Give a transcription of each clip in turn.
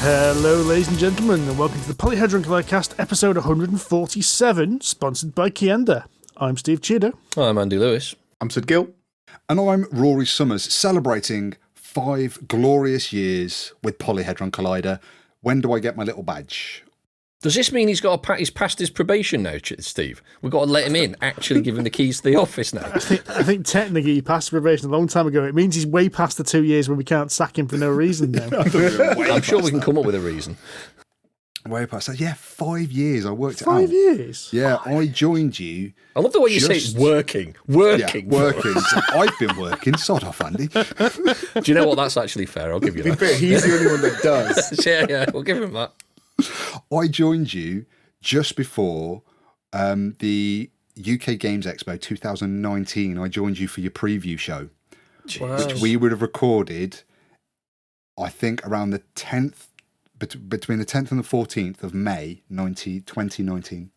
Hello, ladies and gentlemen, and welcome to the Polyhedron Collidecast, episode 147, sponsored by Kienda. I'm Steve Cheetah. I'm Andy Lewis. I'm Sid Gill. And I'm Rory Summers, celebrating 5 glorious years with Polyhedron Collider. When do I get my little badge? Does this mean he's passed his probation now, Steve? We've got to let him in, actually give him the keys to the office now. I think technically he passed probation a long time ago. It means he's way past the 2 years when we can't sack him for no reason now. I'm sure we can come up with a reason. Way past that. Yeah, 5 years. I worked it out. 5 years? Yeah, I joined you. I love the way you say it's working. Working. Yeah, working. So I've been working. Sod off, Andy. Do you know what? That's actually fair. I'll give you that. To be fair, he's the only one that does. yeah, we'll give him that. I joined you just before the UK Games Expo 2019. I joined you for your preview show, which we would have recorded, I think, around the 10th, between the 10th and the 14th of May 2019.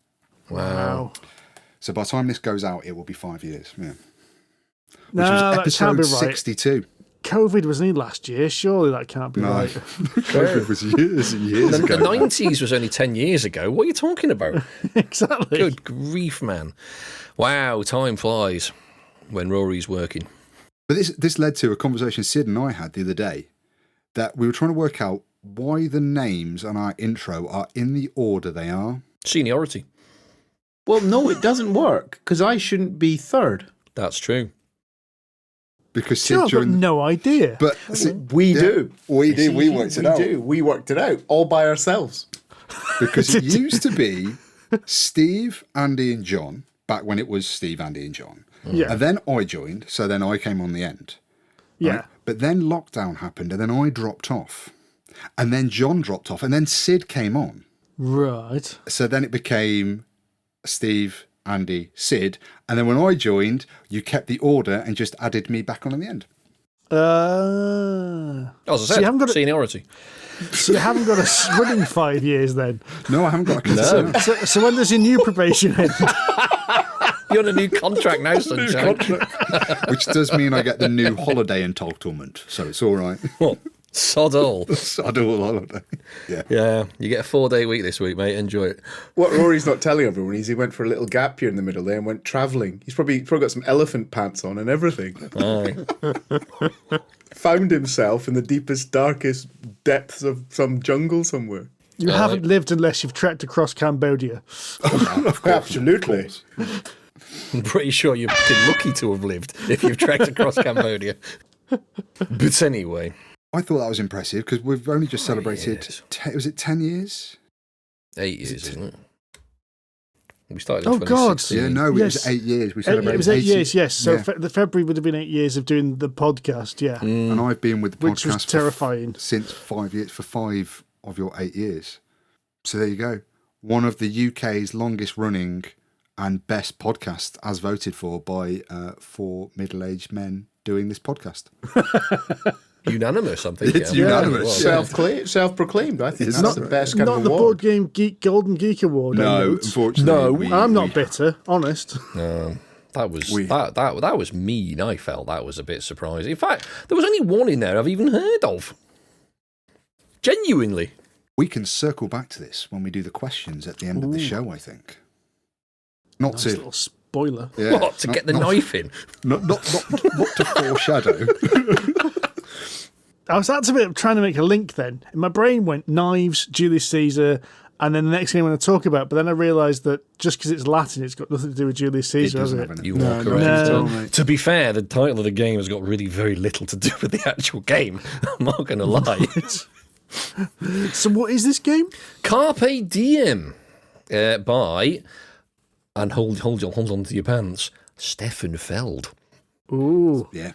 Wow. So by the time this goes out, it will be 5 years. Yeah. Which No, was that can't be episode right. 62. COVID was only last year. Surely that can't be right. COVID was years and years ago. The 90s was only 10 years ago. What are you talking about? Exactly. Good grief, man. Wow, time flies when Rory's working. But this led to a conversation Sid and I had the other day, that we were trying to work out why the names on our intro are in the order they are. Seniority. Well, no, it doesn't work, because I shouldn't be third. That's true. Because See, I've got no idea. But We do. We do. We worked it out. We worked it out, all by ourselves. Because it used to be Steve, Andy and John, back when it was Steve, Andy and John. Yeah. And then I joined, so then I came on the end. Yeah. Right? But then lockdown happened, and then I dropped off. And then John dropped off, and then Sid came on. Right. So then it became Steve, Andy, Sid, and then when I joined, you kept the order and just added me back on in the end. As I said, seniority. So you haven't got a running 5 years then? No, I haven't got a concern. So when does your new probation end? You're on a new contract now, sunshine. Which does mean I get the new holiday entitlement, so it's all right. What? Sod all. Sod all holiday. Yeah. Yeah, you get a 4-day week this week, mate. Enjoy it. What Rory's not telling everyone is he went for a little gap year in the middle there and went travelling. He's probably got some elephant pants on and everything. Aye. Found himself in the deepest, darkest depths of some jungle somewhere. You haven't lived unless you've trekked across Cambodia. Absolutely. I'm pretty sure you've been lucky to have lived if you've trekked across Cambodia. But anyway. I thought that was impressive because we've only just celebrated, was it 10 years? 8 years, isn't it? We started in Oh, God. 2016. Yeah, no, it was 8 years. We celebrated It was 8 years, yes. So Yeah. the February would have been 8 years of doing the podcast, yeah. And I've been with the Which was podcast terrifying. since 5 years, for 5 of your 8 years. So there you go. One of the UK's longest running and best podcasts, as voted for by 4 middle-aged men doing this podcast. Unanimous, I think. It's unanimous. Self-proclaimed. I think It's that's not- the best kind Not of the award. Board Game Geek Golden Geek Award. No, Elliot. unfortunately. I'm not bitter, honest. That was that was mean. I felt that was a bit surprising. In fact, there was only one in there I've even heard of. Genuinely. We can circle back to this when we do the questions at the end of the show, I think. Not Nice to little spoiler. yeah, What, to get the knife in? Not to foreshadow. I was actually trying to make a link then. In my brain went knives, Julius Caesar, and then the next thing I'm going to talk about. But then I realised that just because it's Latin, it's got nothing to do with Julius Caesar, has doesn't it? have any- You are correct. No. To be fair, the title of the game has got really very little to do with the actual game. I'm not going to lie. So what is this game? Carpe Diem by, and hold on to your pants, Stefan Feld. Ooh. Yeah,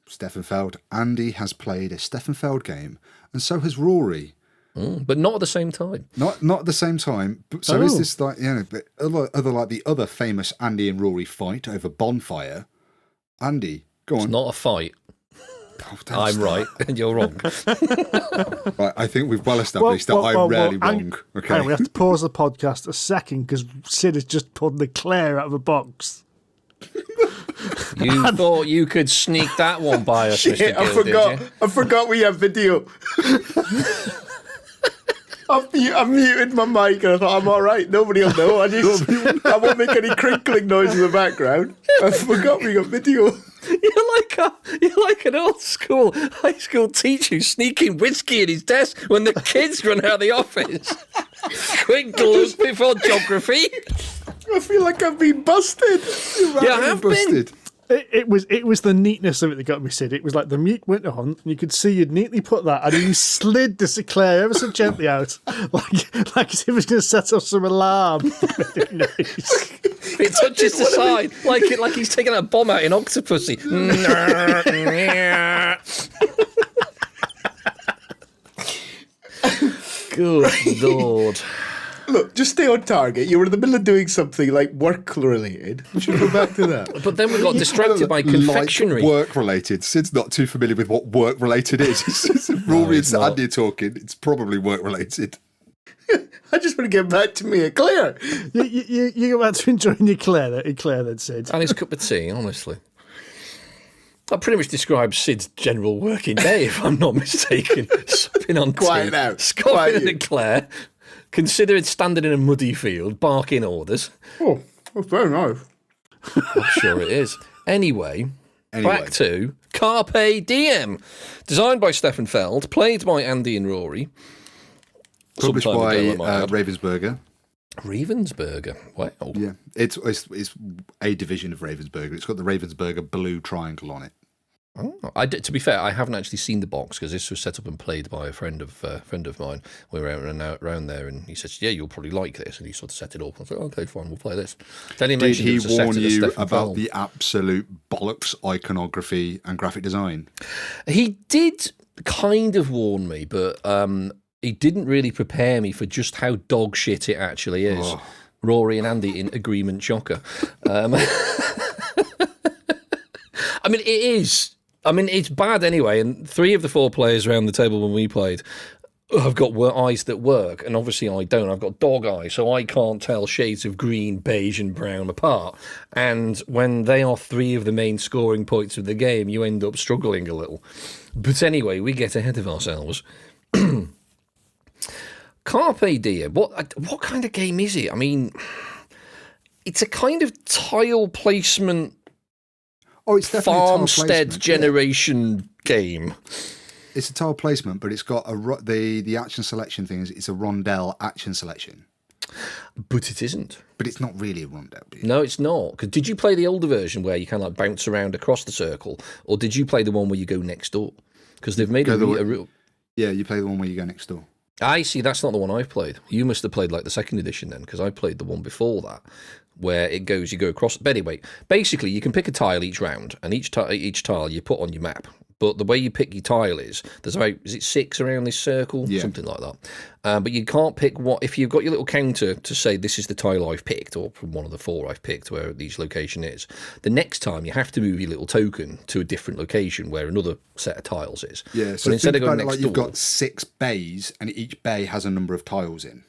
Stefan Feld. Andy has played a Stefan Feld game, and so has Rory. But not at the same time. Not at the same time. But so is this like the other famous Andy and Rory fight over Bonfire? Andy, go on. It's not a fight. Oh, don't I'm start. right and you're wrong. Right, I think we've well established that I'm rarely wrong. Okay. Hang on, we have to pause the podcast a second because Sid has just pulled the Eclair out of a box. You thought you could sneak that one by us, Mr. Shit, Gill, did you? I forgot we have video. I muted my mic and I thought I'm all right. Nobody will know. I won't make any crinkling noise in the background. I forgot we got video. You're like an old school high school teacher who's sneaking whiskey in his desk when the kids run out of the office. Quick gloves before geography. I feel like I've been busted. Yeah, I have been. It was the neatness of it that got me, Sid. It was like the mute went on, and you could see you'd neatly put that, and then you slid the Sinclair ever so gently out, like as if it was going to set off some alarm. It touches the side, like he's taking a bomb out in Octopussy. Good Lord. Look, just stay on target. You were in the middle of doing something like work-related. We should go back to that. But then we got distracted by confectionery. Like work-related. Sid's not too familiar with what work-related is. Rory and Andy are talking. It's probably work-related. I just want to get back to me, Claire. You go back to enjoying your Claire then, Sid. And his cup of tea, honestly. That pretty much describes Sid's general working day, if I'm not mistaken. Supping on Quiet tea, now. scoffing at Eclair, considered standing in a muddy field, barking orders. Oh, that's very nice. I'm sure it is. Anyway, back to Carpe Diem. Designed by Stefan Feld, played by Andy and Rory. Published by Ravensburger. Ravensburger. Wow. Yeah, it's a division of Ravensburger. It's got the Ravensburger blue triangle on it. Oh, to be fair, I haven't actually seen the box because this was set up and played by a friend of mine. We were around there, and he said, "Yeah, you'll probably like this." And he sort of set it up. I was like, "Okay, fine, we'll play this." Then Did he warn you about the absolute bollocks iconography and graphic design? He did kind of warn me, but he didn't really prepare me for just how dog shit it actually is. Oh. Rory and Andy in agreement, shocker. I mean, it is. I mean, it's bad anyway, and 3 of the 4 players around the table when we played have got eyes that work, and obviously I don't. I've got dog eyes, so I can't tell shades of green, beige and brown apart. And when they are 3 of the main scoring points of the game, you end up struggling a little. But anyway, we get ahead of ourselves. Carpe Diem, what kind of game is it? I mean, it's a kind of tile placement... Oh, it's definitely farmstead generation game. It's a tile placement, but it's got the action selection thing. It's a rondelle action selection. But it isn't. But it's not really a rondelle. No, it's not. Because did you play the older version where you kind of like bounce around across the circle, or did you play the one where you go next door? Because they've made a real. Yeah, you play the one where you go next door. I see. That's not the one I've played. You must have played like the 2nd edition then, because I played the one before that, where it goes, you go across. But anyway, basically, you can pick a tile each round, and each tile you put on your map. But the way you pick your tile is about 6 around this circle, something like that. But you can't pick if you've got your little counter to say this is the tile I've picked, or from one of the 4 I've picked, where each location is. The next time you have to move your little token to a different location where another set of tiles is. Yeah, so instead of going next door, you've got 6 bays, and each bay has a number of tiles in.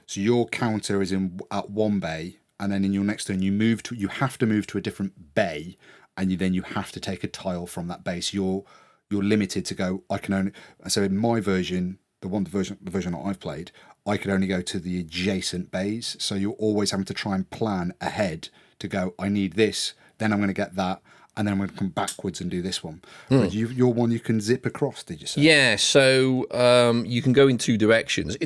So your counter is at one bay, and then in your next turn you have to move to a different bay. And then you have to take a tile from that base. You're limited to go. I can only. So in my version, the version that I've played, I could only go to the adjacent bays. So you're always having to try and plan ahead to go. I need this. Then I'm going to get that. And then I'm going to come backwards and do this one. But your one you can zip across, did you say? Yeah, so you can go in 2 directions.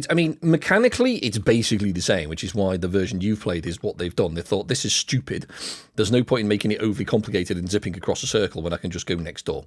Mechanically, it's basically the same, which is why the version you've played is what they've done. They thought, this is stupid. There's no point in making it overly complicated and zipping across a circle when I can just go next door.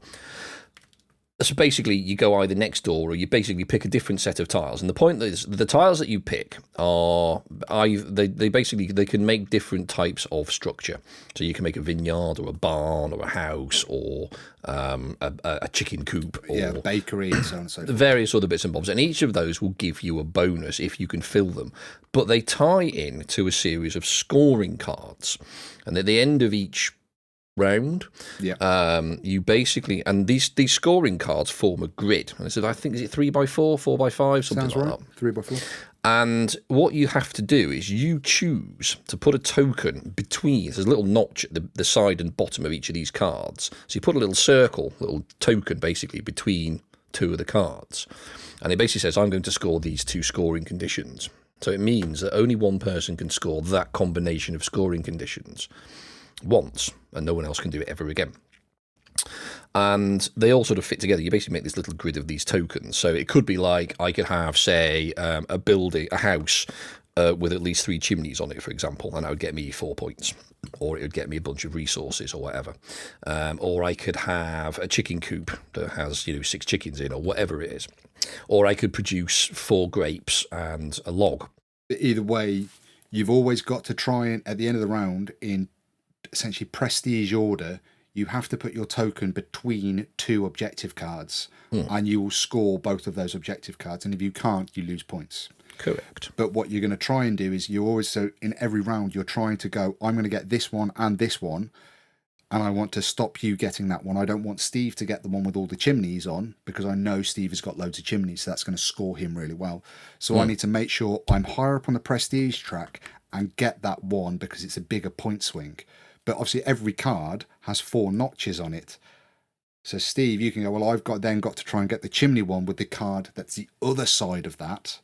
So basically, you go either next door or you basically pick a different set of tiles. And the point is, the tiles that you pick they can make different types of structure. So you can make a vineyard or a barn or a house or a chicken coop or bakery and so on and so forth. Various other bits and bobs. And each of those will give you a bonus if you can fill them. But they tie in to a series of scoring cards. And at the end of each round, you basically, and these scoring cards form a grid. And I think, is it 3x4, 4x5, something Sounds like right. that. 3x4. And what you have to do is you choose to put a token between. There's a little notch at the side and bottom of each of these cards. So you put a little circle, little token basically between 2 of the cards. And it basically says, I'm going to score these 2 scoring conditions. So it means that only one person can score that combination of scoring conditions once, and no one else can do it ever again. And they all sort of fit together. You basically make this little grid of these tokens. So it could be like, I could have, say, a house with at least 3 chimneys on it, for example, and that would get me 4 points. Or it would get me a bunch of resources or whatever. Or I could have a chicken coop that has, 6 chickens in, or whatever it is. Or I could produce 4 grapes and a log. Either way, you've always got to try and, at the end of the round, in essentially prestige order, you have to put your token between 2 objective cards, and you will score both of those objective cards. And if you can't, you lose points. Correct. But what you're going to try and do is so in every round, you're trying to go, I'm going to get this one, and I want to stop you getting that one. I don't want Steve to get the one with all the chimneys on, because I know Steve has got loads of chimneys, so that's going to score him really well. So I need to make sure I'm higher up on the prestige track and get that one, because it's a bigger point swing. But obviously every card has 4 notches on it. So Steve, you can go, well, I've got to try and get the chimney one with the card that's the other side of that,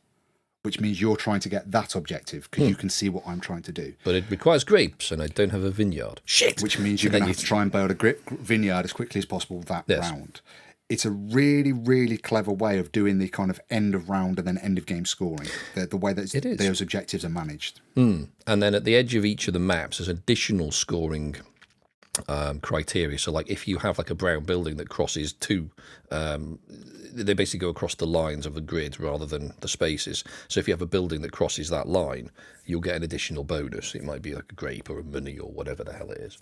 which means you're trying to get that objective, because you can see what I'm trying to do. But it requires grapes, and I don't have a vineyard. Shit! Which means you're going to have to try and build a vineyard as quickly as possible that round. It's a really, really clever way of doing the kind of end of round and then end of game scoring, the way that those objectives are managed. And then at the edge of each of the maps, there's additional scoring criteria. So like if you have like a brown building that crosses 2, they basically go across the lines of the grid rather than the spaces. So if you have a building that crosses that line, you'll get an additional bonus. It might be like a grape or a money or whatever the hell it is.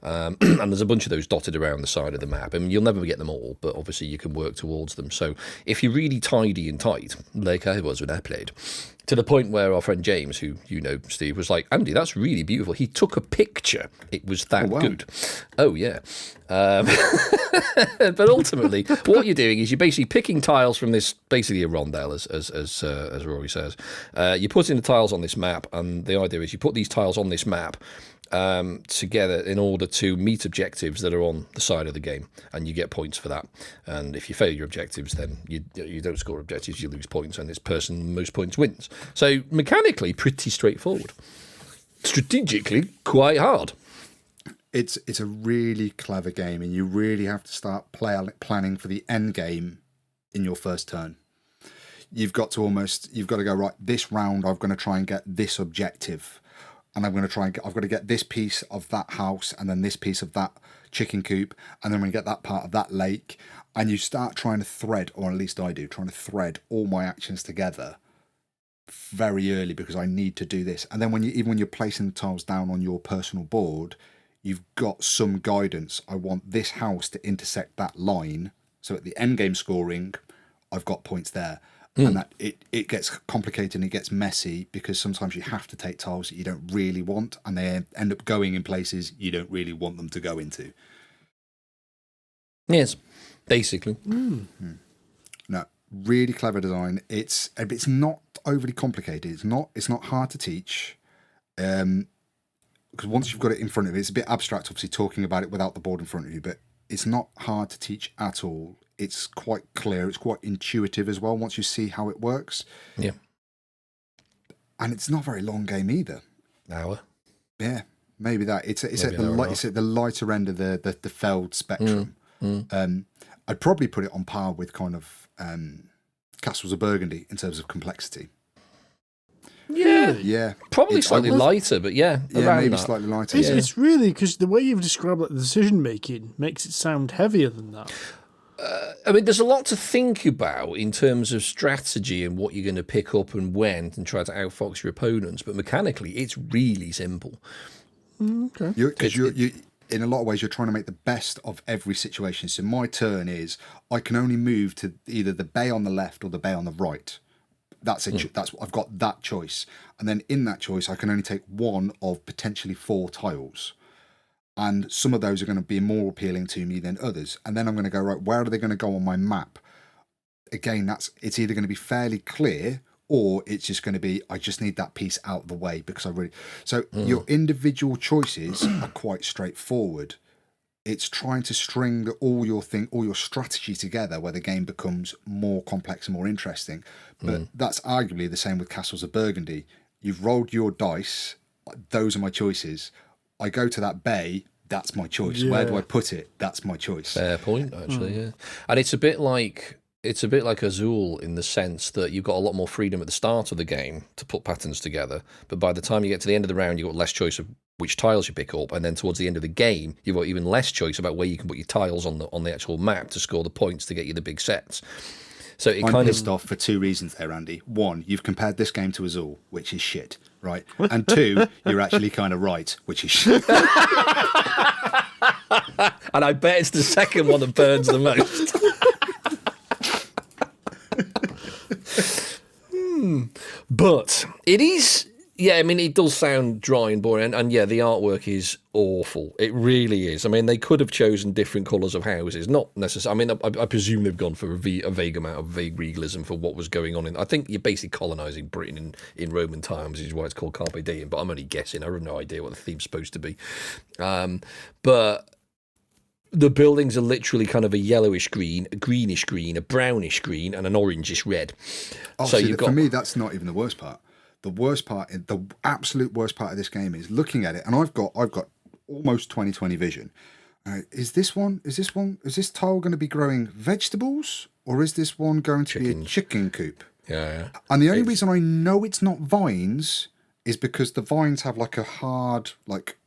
And there's a bunch of those dotted around the side of the map. I mean, you'll never get them all, but obviously you can work towards them. So if you're really tidy and tight, like I was when I played, to the point where our friend James, who you know, Steve, was like, Andy, that's really beautiful. He took a picture. It was that good. Oh, yeah. But ultimately, what you're doing is you're basically picking tiles from this, basically a rondelle, as Rory says. You're putting the tiles on this map, and the idea is you put these tiles on this map together in order to meet objectives that are on the side of the game, and you get points for that. And if you fail your objectives, then you don't score objectives, you lose points, and this person most points wins. So mechanically, pretty straightforward. Strategically, quite hard. It's a really clever game, and you really have to start planning for the end game in your first turn. You've got to go, right, this round I'm going to try and get this objective, and I've got to get this piece of that house, and then this piece of that chicken coop, and then I'm going to get that part of that lake. And you start trying to thread, or at least I do, trying to thread all my actions together very early, because I need to do this. And then even when you're placing the tiles down on your personal board, you've got some guidance. I want this house to intersect that line, so at the end game scoring, I've got points there. And that it gets complicated and it gets messy, because sometimes you have to take tiles that you don't really want, and they end up going in places you don't really want them to go into. Yes, basically. No, really clever design. It's not overly complicated. It's not hard to teach. Because once you've got it in front of you, it's a bit abstract, obviously, talking about it without the board in front of you, but it's not hard to teach at all. It's quite clear. It's quite intuitive as well once you see how it works. Yeah. And it's not a very long game either. Hour. Yeah, maybe that. It's at the lighter end of the Feld spectrum. I'd probably put it on par with kind of Castles of Burgundy in terms of complexity. Yeah. Probably slightly lighter, but yeah, maybe slightly lighter. It's really, because the way you've described the decision making makes it sound heavier than that. I mean, there's a lot to think about in terms of strategy and what you're going to pick up and when, and try to outfox your opponents. But mechanically, it's really simple. Okay. Because you in a lot of ways, you're trying to make the best of every situation. So my turn is, I can only move to either the bay on the left or the bay on the right. That's I've got that choice, and then in that choice, I can only take one of potentially 4 tiles. And some of those are going to be more appealing to me than others. And then I'm going to go, right, where are they going to go on my map? Again, it's either going to be fairly clear, or it's just going to be, I just need that piece out of the way because I really... So your individual choices are quite straightforward. It's trying to string all your strategy together, where the game becomes more complex and more interesting. But that's arguably the same with Castles of Burgundy. You've rolled your dice; those are my choices. I go to that bay. That's my choice. Yeah. Where do I put it? That's my choice. Fair point, actually. Yeah, and it's a bit like Azul in the sense that you've got a lot more freedom at the start of the game to put patterns together, but by the time you get to the end of the round, you've got less choice of which tiles you pick up, and then towards the end of the game, you've got even less choice about where you can put your tiles on the actual map to score the points to get you the big sets. So I'm pissed off for two reasons there, Andy. One, you've compared this game to Azul, which is shit, right? And two, you're actually kind of right, which is shit. And I bet it's the second one that burns the most. But it is, yeah, I mean, it does sound dry and boring, and yeah, the artwork is awful. It really is. I mean, they could have chosen different colours of houses, not necessarily. I mean, I presume they've gone for a vague amount of vague regalism for what was going on. I think you're basically colonising Britain in Roman times, is why it's called Carpe Diem, but I'm only guessing. I have no idea what the theme's supposed to be. But the buildings are literally kind of a yellowish green, a greenish green, a brownish green, and an orangish red. Oh, so see, for me, that's not even the worst part. The worst part, the absolute worst part of this game is looking at it, and I've got almost 20/20 vision. Is this tile going to be growing vegetables, or is this one going to be a chicken coop? Yeah. And the only reason I know it's not vines is because the vines have like a hard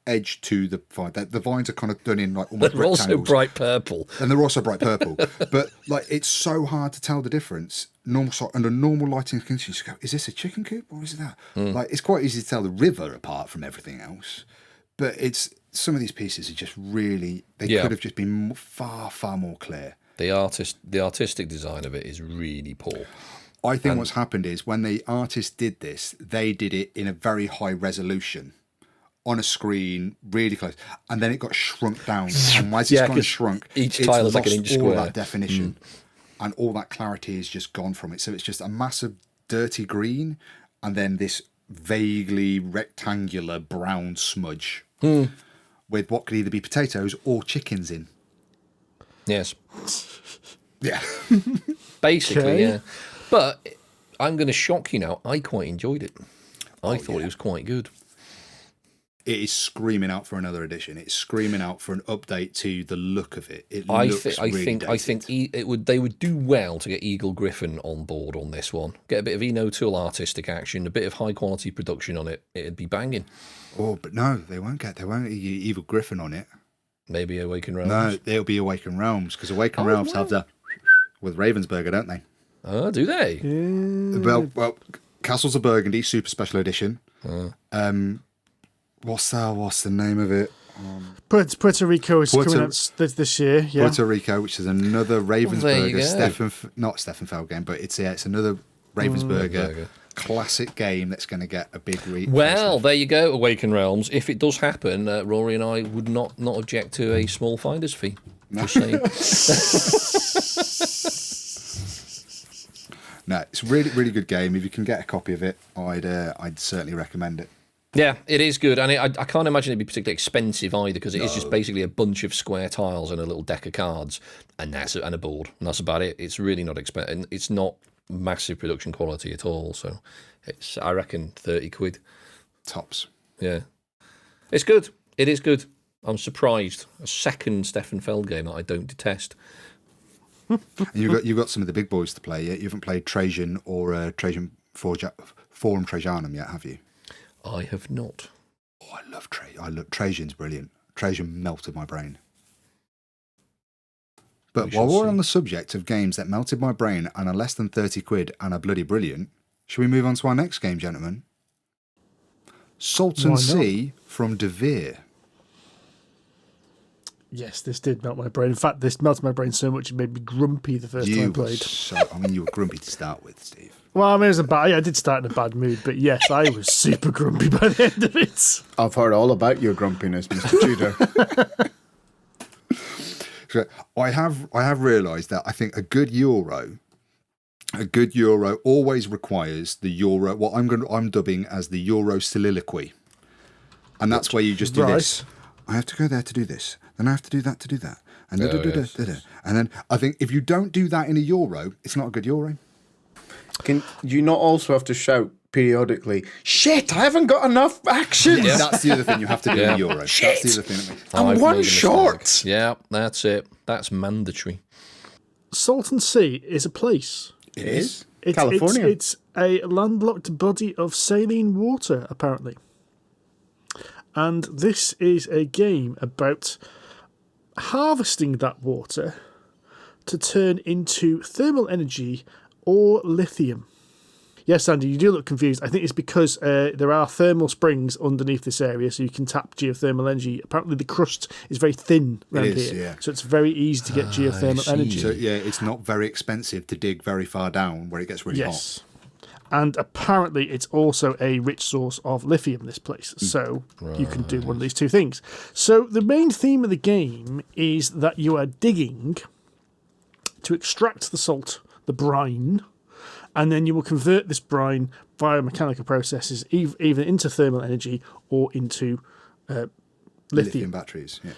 edge to the vine. The vines are kind of done in almost they're also bright purple. And they're also bright purple. But it's so hard to tell the difference. Under normal lighting conditions, you go, is this a chicken coop or is it that? It's quite easy to tell the river apart from everything else. But some of these pieces are just really, could have just been far, far more clear. The artistic design of it is really poor. I think what's happened is when the artist did this, they did it in a very high resolution on a screen, really close, and then it got shrunk down. And as it's gone shrunk, each tile is like an inch square. All that definition and all that clarity is just gone from it. So it's just a massive dirty green, and then this vaguely rectangular brown smudge with what could either be potatoes or chickens in. Yes. Yeah. Basically, yeah. But I'm going to shock you now. I quite enjoyed it. I thought it was quite good. It is screaming out for another edition. It's screaming out for an update to the look of it. I think they would do well to get Eagle Griffin on board on this one. Get a bit of Eno Tool artistic action, a bit of high quality production on it. It'd be banging. Oh, but no, they won't get Eagle Griffin on it. Maybe Awaken Realms. No, they'll be Awaken Realms because Awaken Realms have the with Ravensburger, don't they? Oh, do they? Yeah. Well, Castles of Burgundy Super Special Edition. What's the name of it? Puerto Rico is coming out this year. Yeah. Puerto Rico, which is another Ravensburger not Stefan Feld game, but it's another Ravensburger classic game that's going to get a big reach. Well, there you go, Awaken Realms. If it does happen, Rory and I would not object to a small finder's fee. No. Just saying. No, it's a really, really good game. If you can get a copy of it, I'd certainly recommend it. Yeah, it is good, and I can't imagine it'd be particularly expensive either, because it is just basically a bunch of square tiles and a little deck of cards, and a board, and that's about it. It's really not expensive, and it's not massive production quality at all. So, it's I reckon £30 tops. Yeah, it's good. It is good. I'm surprised. A second Stefan Feld game that I don't detest. You've got some of the big boys to play. You haven't played Trajan or Trajan Forum Trajanum yet, have you? I have not. Oh, I love Trajan's brilliant. Trajan melted my brain. But while we're on the subject of games that melted my brain and are less than £30 and are bloody brilliant, should we move on to our next game, gentlemen? Salton Sea from Devir. Yes, this did melt my brain. In fact, this melted my brain so much it made me grumpy the first time I played. You were grumpy to start with, Steve. Well, I mean, I did start in a bad mood, but yes, I was super grumpy by the end of it. I've heard all about your grumpiness, Mr. Tudor. So I have realised that I think a good Euro always requires the Euro, what I'm dubbing as the Euro soliloquy, and that's where you just do this. I have to go there to do this. then I have to do that to do that. And yes. And then I think if you don't do that in a Euro, it's not a good Euro. Can you not also have to shout periodically, shit, I haven't got enough action? Yeah. That's the other thing you have to do in a Euro. Shit. That's the other thing. I'm I've one made a mistake. short. Yeah, that's it. That's mandatory. Salton Sea is a place. It is. California. It's a landlocked body of saline water, apparently. And this is a game about harvesting that water to turn into thermal energy or lithium. Yes, Andy, you do look confused. I think it's because there are thermal springs underneath this area, so you can tap geothermal energy. Apparently, the crust is very thin around here, yeah. so it's very easy to get geothermal energy. So, yeah, it's not very expensive to dig very far down where it gets really hot. And apparently, it's also a rich source of lithium, this place. So you can do one of these two things. So the main theme of the game is that you are digging to extract the salt, the brine, and then you will convert this brine via mechanical processes either into thermal energy or into lithium batteries, yeah.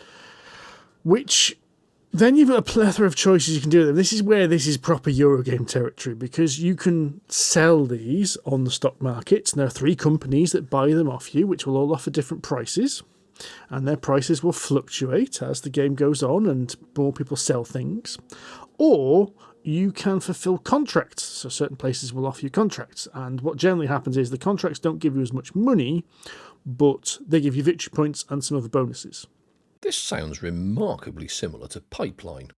Which then you've got a plethora of choices you can do. This is where this is proper Eurogame territory, because you can sell these on the stock markets. And there are 3 companies that buy them off you, which will all offer different prices. And their prices will fluctuate as the game goes on and more people sell things. Or you can fulfill contracts. So certain places will offer you contracts. And what generally happens is the contracts don't give you as much money, but they give you victory points and some other bonuses. This sounds remarkably similar to Pipeline.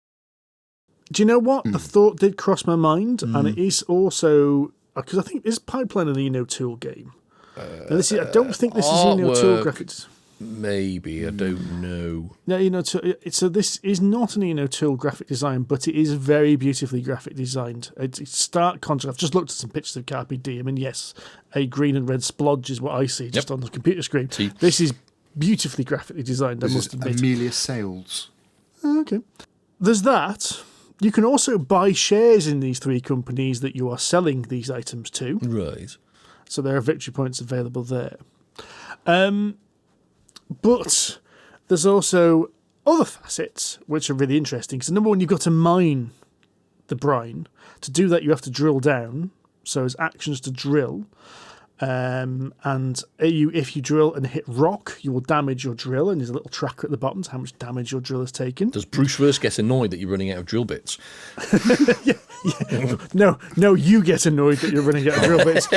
Do you know what? The thought did cross my mind, and it is also... Because I think is Pipeline an Eno Tool game? I don't think this is Eno Tool graphics. Maybe, I don't know. No, so this is not an Eno Tool graphic design, but it is very beautifully graphic designed. It's stark contrast. I've just looked at some pictures of Carpe Diem, and yes, a green and red splodge is what I see just on the computer screen. See? This is beautifully graphically designed, I must admit. Amelia Sales. Okay. There's that. You can also buy shares in these 3 companies that you are selling these items to. Right. So there are victory points available there. But there's also other facets which are really interesting. So number one, you've got to mine the brine. To do that, you have to drill down. So there's actions to drill. And if you drill and hit rock, you will damage your drill, and there's a little tracker at the bottom to how much damage your drill has taken. Does Bruce first get annoyed that you're running out of drill bits? Yeah. No, you get annoyed that you're running out of drill bits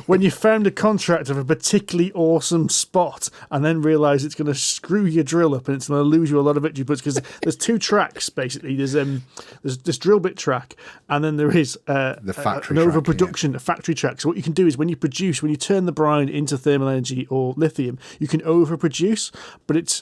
when you found a contract of a particularly awesome spot and then realise it's going to screw your drill up and it's going to lose you a lot of victory points, because there's 2 tracks basically. There's this drill bit track, and then there is the factory an overproduction, a factory track. So what you can do is when you turn the brine into thermal energy or lithium, you can overproduce, but it's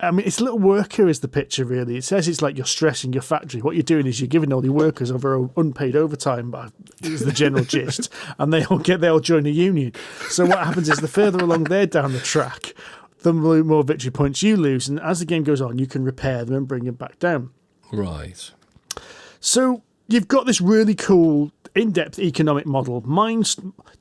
a little worker is the picture, really. It says it's like you're stressing your factory. What you're doing is you're giving all the workers over unpaid overtime, is the general gist, and they all join a union. So what happens is the further along they're down the track, the more victory points you lose, and as the game goes on, you can repair them and bring them back down. Right. So you've got this really cool in-depth economic model. Mine,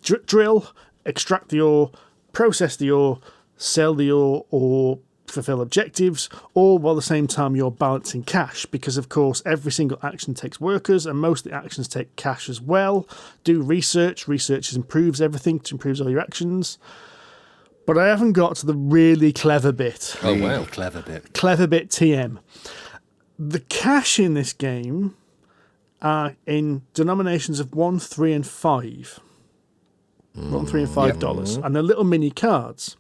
drill, extract the ore, process the ore, sell the ore, or fulfill objectives, all while at the same time you're balancing cash, because of course every single action takes workers and most of the actions take cash as well. Do research improves everything, it improves all your actions. But I haven't got to the really clever bit. Oh wow, clever bit TM. The cash in this game are in denominations of 1, 3 and 5. 1, 3 and $5, and they're little mini cards.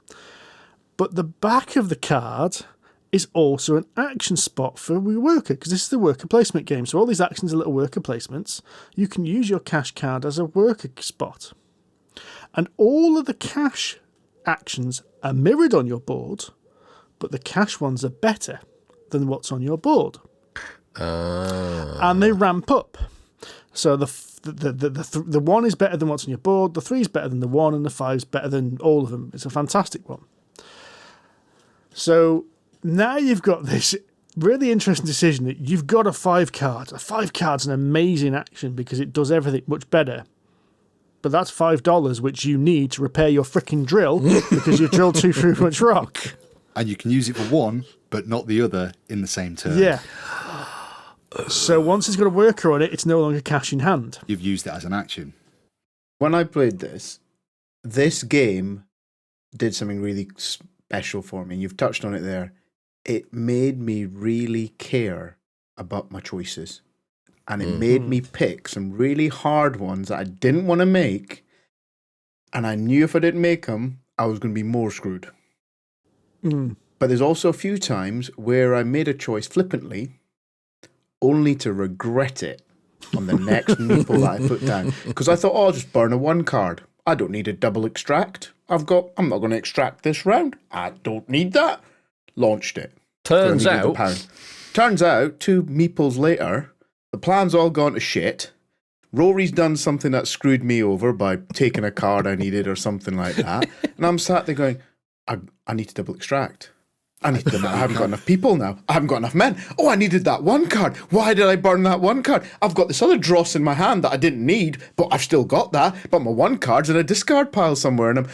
But the back of the card is also an action spot for a worker, because this is the worker placement game. So all these actions are little worker placements. You can use your cash card as a worker spot. And all of the cash actions are mirrored on your board, but the cash ones are better than what's on your board. And they ramp up. So the 1 is better than what's on your board, the 3 is better than the 1, and the 5 is better than all of them. It's a fantastic one. So now you've got this really interesting decision that you've got a 5 card. A 5 card's an amazing action because it does everything much better. But that's $5 which you need to repair your frickin' drill because you've drilled too much rock. And you can use it for one, but not the other in the same turn. Yeah. So once it's got a worker on it, it's no longer cash in hand. You've used it as an action. When I played this game did something really special for me. You've touched on it there. It made me really care about my choices. And it made me pick some really hard ones that I didn't want to make. And I knew if I didn't make them, I was going to be more screwed. But there's also a few times where I made a choice flippantly, only to regret it on the next meeple that I put down. Because I thought, I'll just burn a 1 card. I don't need a double extract. I'm not going to extract this round. I don't need that. Launched it. Turns out, 2 meeples later, the plan's all gone to shit. Rory's done something that screwed me over by taking a card I needed or something like that. And I'm sat there going, I need to double extract. I haven't got enough people now. I haven't got enough men. Oh, I needed that 1 card. Why did I burn that 1 card? I've got this other dross in my hand that I didn't need, but I've still got that. But my 1 card's in a discard pile somewhere. And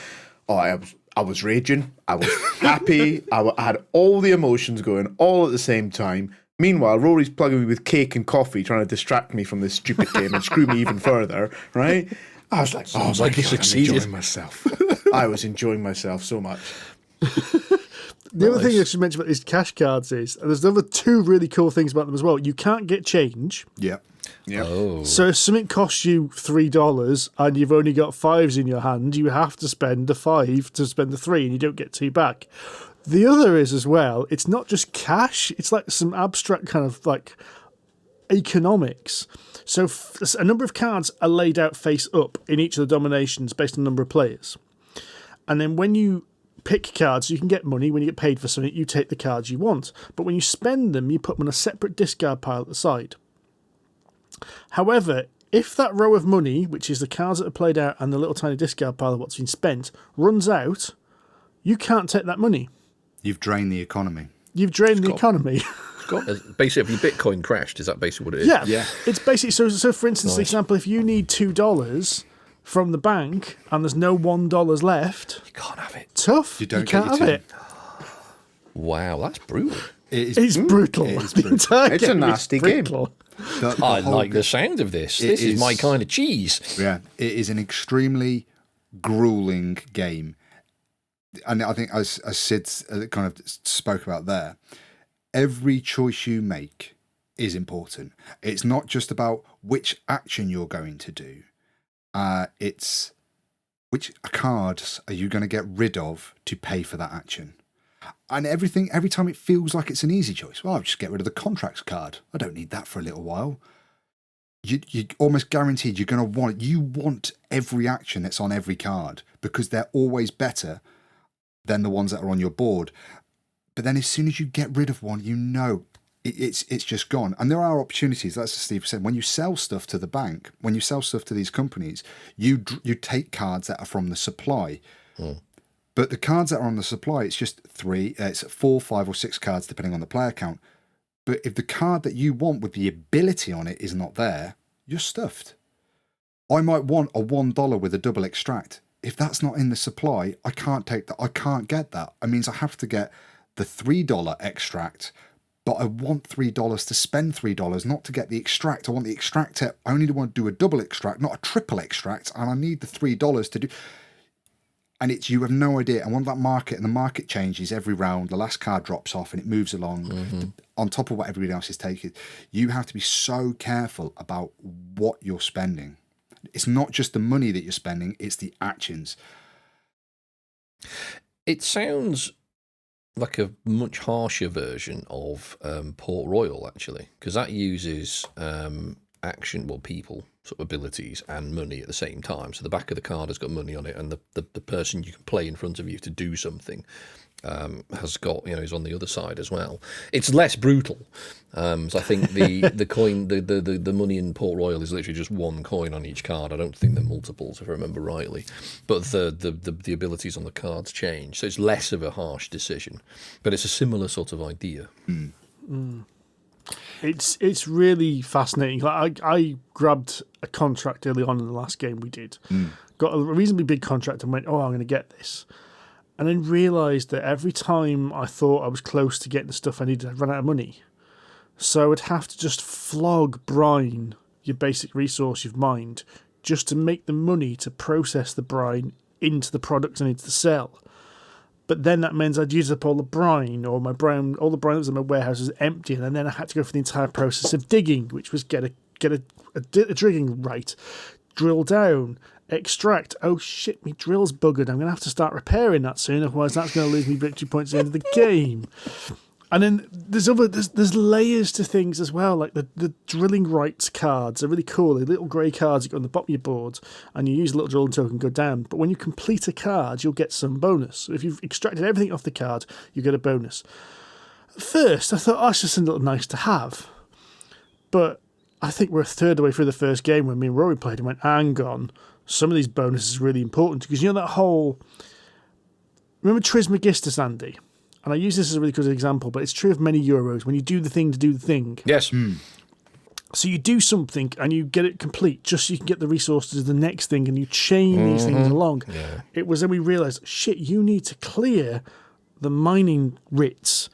I was raging. I was happy. I had all the emotions going all at the same time. Meanwhile, Rory's plugging me with cake and coffee, trying to distract me from this stupid game and screw me even further, right? I was like, sounds like you succeeded. I'm enjoying myself. I was enjoying myself so much. The other thing I should mention about these cash cards is, and there's another 2 really cool things about them as well. You can't get change. Yeah. oh, So if something costs you $3 and you've only got 5s in your hand, you have to spend the 5 to spend the 3 and you don't get 2 back. The other is as well, it's not just cash, it's like some abstract kind of like economics. So a number of cards are laid out face up in each of the dominations based on the number of players. And then when you pick cards, you can get money. When you get paid for something, you take the cards you want. But when you spend them, you put them in a separate discard pile at the side. However, if that row of money, which is the cards that are played out and the little tiny discard pile of what's been spent, runs out, you can't take that money. You've drained the economy. You've drained the economy. basically, if your Bitcoin crashed, is that basically what it is? Yeah. It's basically, so for instance, the example, if you need $2 from the bank and there's no $1 left, You can't have it. tough. You don't can't get have your it. Wow, that's brutal. It's brutal. It is The brutal. entire It's a game is nasty game. brutal. The I whole like the sound of this. This is my kind of cheese. Yeah, it is an extremely grueling game. And I think, as Sid kind of spoke about there, every choice you make is important. It's not just about which action you're going to do. It's which cards are you going to get rid of to pay for that action. And every time it feels like it's an easy choice. Well, I'll just get rid of the contracts card. I don't need that for a little while. You almost guaranteed you're going to want every action that's on every card because they're always better than the ones that are on your board. But then as soon as you get rid of one, you know it's just gone. And there are opportunities, that's what Steve said, when you sell stuff to the bank, when you sell stuff to these companies, you take cards that are from the supply. But the cards that are on the supply, it's just 4, 5 or 6 cards depending on the player count. But if the card that you want with the ability on it is not there, you're stuffed. I might want a $1 with a double extract. If that's not in the supply, I can't take that. I can't get that. It means I have to get the $3 extract, but I want $3 to spend $3, not to get the extract. I want the extract. I only want to do a double extract, not a triple extract, and I need the $3 to do. And you have no idea. And when that market, and the market changes every round, the last card drops off and it moves along on top of what everybody else is taking. You have to be so careful about what you're spending. It's not just the money that you're spending, it's the actions. It sounds like a much harsher version of Port Royal, actually, because that uses people sort of abilities and money at the same time. So the back of the card has got money on it, and the person you can play in front of you to do something has got, is on the other side as well. It's less brutal. So I think the coin, the money in Port Royal is literally just 1 coin on each card. I don't think they're multiples, if I remember rightly. But the abilities on the cards change, so it's less of a harsh decision. But it's a similar sort of idea. It's really fascinating. Like I grabbed a contract early on in the last game we did. Got a reasonably big contract and went, I'm going to get this. and then realised that every time I thought I was close to getting the stuff I needed, I'd run out of money. So I would have to just flog brine, your basic resource you've mined, just to make the money to process the brine into the products I need to sell. But then that means I'd use up all the brine, or all the brine that was in my warehouse was empty, and then I had to go through the entire process of digging, which was get a digging right, drill down, extract. Oh shit, my drill's buggered. I'm going to have to start repairing that soon, otherwise that's going to lose me victory points at the end of the game. And then there's layers to things as well, like the drilling rights cards are really cool. They're little grey cards you got on the bottom of your board, and you use a little drilling token and go down. But when you complete a card, you'll get some bonus. So if you've extracted everything off the card, you get a bonus. At first, I thought, it's just a little nice to have. But I think we're a third of the way through the first game when me and Rory played and went, hang on, some of these bonuses are really important. Because you know that whole... Remember Trismegistus, Andy? And I use this as a really good example, but it's true of many Euros. When you do the thing to do the thing. Yes. So you do something and you get it complete just so you can get the resources to the next thing, and you chain these things along. Yeah. It was then we realised, shit, you need to clear the mining writs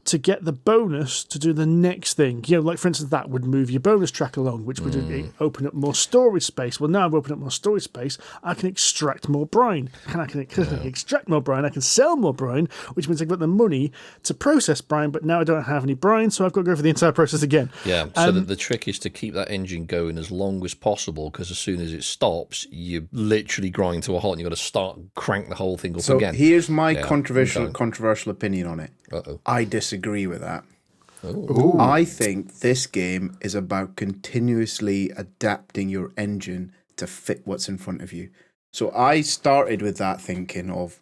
to get the bonus to do the next thing. You know, like for instance, that would move your bonus track along, which would open up more storage space. Well, now I've opened up more storage space, I can extract more brine. And I can extract more brine, I can sell more brine, which means I've got the money to process brine, but now I don't have any brine, so I've got to go through the entire process again. Yeah, so the trick is to keep that engine going as long as possible, because as soon as it stops, you literally grind to a halt and you've got to start and crank the whole thing up again. So here's my controversial opinion on it. Uh-oh. I disagree with that. Ooh. I think this game is about continuously adapting your engine to fit what's in front of you. So I started with that thinking of,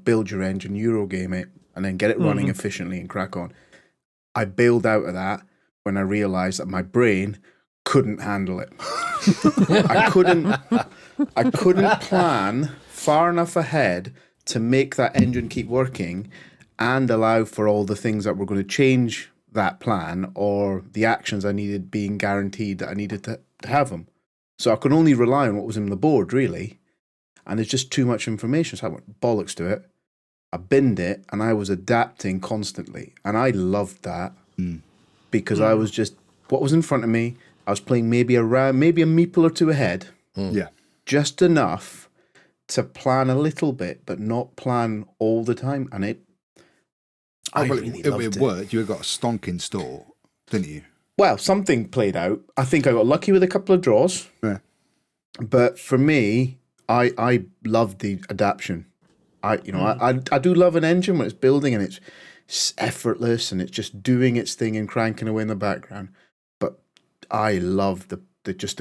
build your engine, Eurogame it, and then get it running efficiently and crack on. I bailed out of that when I realised that my brain couldn't handle it. I couldn't plan far enough ahead to make that engine keep working and allow for all the things that were going to change that plan, or the actions I needed being guaranteed that I needed to have them. So I could only rely on what was in the board, really. And there's just too much information. So I went bollocks to it. I binned it, and I was adapting constantly. And I loved that because I was just, what was in front of me, I was playing maybe a meeple or two ahead. Yeah. Just enough to plan a little bit, but not plan all the time. And it worked. You got a stonking store, didn't you? Well, something played out. I think I got lucky with a couple of draws. Yeah. But for me, I love the adaptation. I do love an engine when it's building and it's effortless and it's just doing its thing and cranking away in the background. But I love the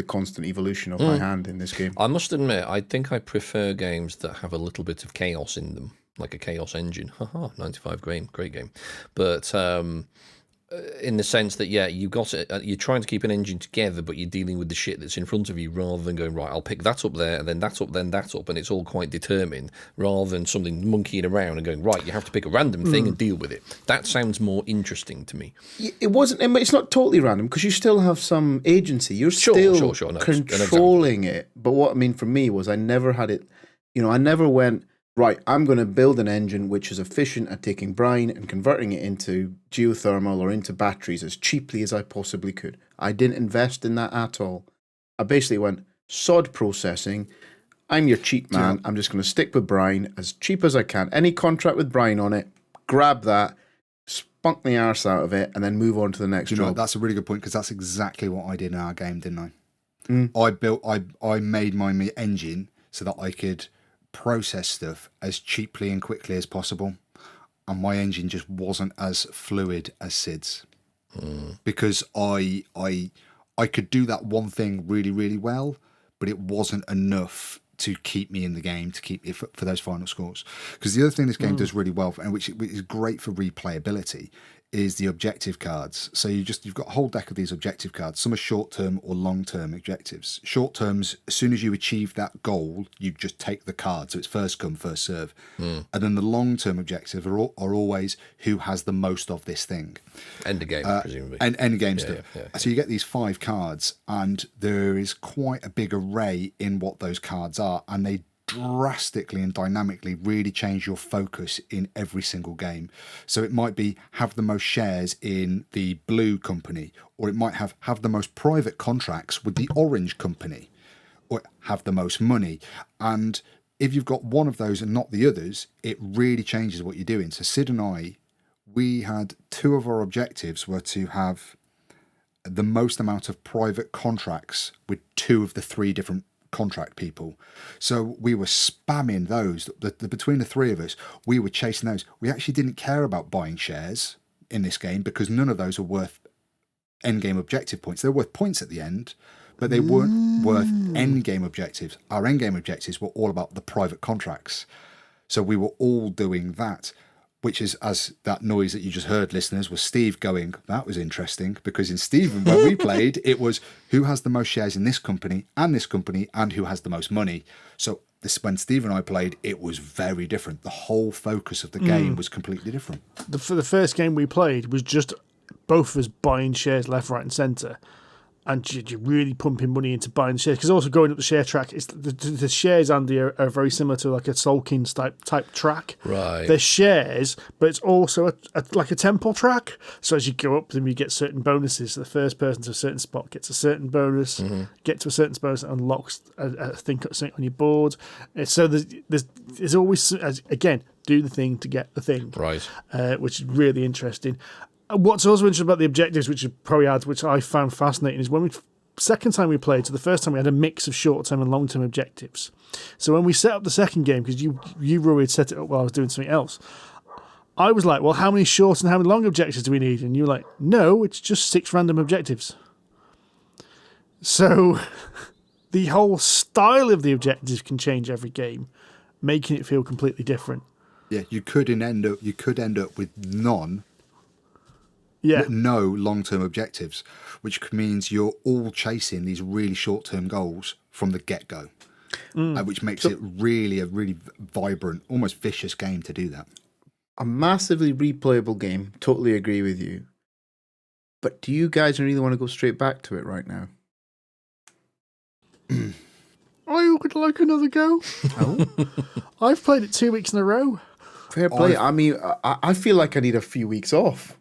constant evolution of my hand in this game. I must admit, I think I prefer games that have a little bit of chaos in them, like a chaos engine. 95 great game. But in the sense that, you got it, you're trying to keep an engine together, but you're dealing with the shit that's in front of you, rather than going, right, I'll pick that up there, and then that up, then that up, and it's all quite determined, rather than something monkeying around and going, right, you have to pick a random thing and deal with it. That sounds more interesting to me. It wasn't, it's not totally random, because you still have some agency. You're still controlling it. But what I mean for me was I never had it, I never went, right, I'm going to build an engine which is efficient at taking brine and converting it into geothermal or into batteries as cheaply as I possibly could. I didn't invest in that at all. I basically went, sod processing. I'm your cheap man. I'm just going to stick with brine as cheap as I can. Any contract with brine on it, grab that, spunk the arse out of it, and then move on to the next job. That's a really good point, because that's exactly what I did in our game, didn't I? I made my engine so that I could process stuff as cheaply and quickly as possible, and my engine just wasn't as fluid as Sid's because I could do that one thing really, really well, but it wasn't enough to keep me in the game, to keep me for those final scores. Because the other thing this game does really well, and which is great for replayability, is the objective cards. So you've got a whole deck of these objective cards. Some are short-term or long-term objectives. Short-terms, as soon as you achieve that goal, you just take the card. So it's first come, first serve. And then the long-term objectives are always who has the most of this thing. End of game, presumably. End game stuff. Yeah. So you get these 5 cards, and there is quite a big array in what those cards are, and they drastically and dynamically really change your focus in every single game. So it might be have the most shares in the blue company, or it might have the most private contracts with the orange company, or have the most money. And if you've got one of those and not the others, it really changes what you're doing. So Sid and I, we had 2 of our objectives were to have the most amount of private contracts with 2 of the 3 different contract people. So we were spamming those. Between the 3 of us, we were chasing those. We actually didn't care about buying shares in this game because none of those are worth end game objective points. They're worth points at the end, but they weren't worth end game objectives. Our end game objectives were all about the private contracts. So we were all doing that, which is, as that noise that you just heard, listeners, was Steve going, that was interesting, because in Stephen, when we played, it was who has the most shares in this company, and who has the most money. So when Steve and I played, it was very different. The whole focus of the game was completely different. For the first game we played was just both of us buying shares left, right, and centre. And you're really pumping money into buying shares. Because also going up the share track, it's the shares, Andy, are very similar to like a Solkins type track. Right. They're shares, but it's also like a temple track. So as you go up them, you get certain bonuses. So the first person to a certain spot gets a certain bonus. Get to a certain bonus, that unlocks a thing something on your board. And so there's always, again, do the thing to get the thing. Right. Which is really interesting. What's also interesting about the objectives, which I found fascinating, is when second time we played, so the first time we had a mix of short-term and long-term objectives. So when we set up the second game, because you Rory, had set it up while I was doing something else, I was like, well, how many short and how many long objectives do we need? And you were like, no, it's just 6 random objectives. So the whole style of the objectives can change every game, making it feel completely different. Yeah, you could end up with no long-term objectives, which means you're all chasing these really short-term goals from the get-go, which makes it really a really vibrant, almost vicious game to do that. A massively replayable game. Totally agree with you. But do you guys really want to go straight back to it right now? I would like another go. Oh, I've played it 2 weeks in a row. fair play. I mean, I feel like I need a few weeks off.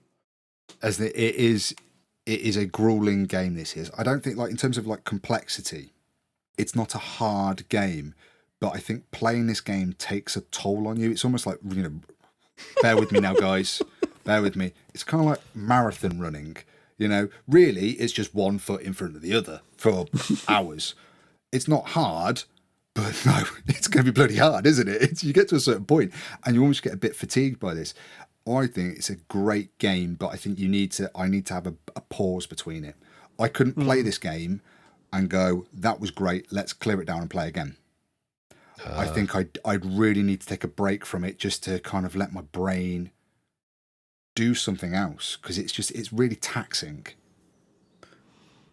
It is a grueling game, this is. I don't think, like, in terms of like complexity, it's not a hard game, but I think playing this game takes a toll on you. It's almost like, bear with me now, guys. Bear with me. It's kind of like marathon running. Really, it's just one foot in front of the other for hours. It's not hard, but no, it's going to be bloody hard, isn't it? You get to a certain point and you almost get a bit fatigued by this. I think it's a great game, but I think I need to have a pause between it. I couldn't play this game and go, that was great, let's clear it down and play again. I think I'd really need to take a break from it just to kind of let my brain do something else, because it's really taxing.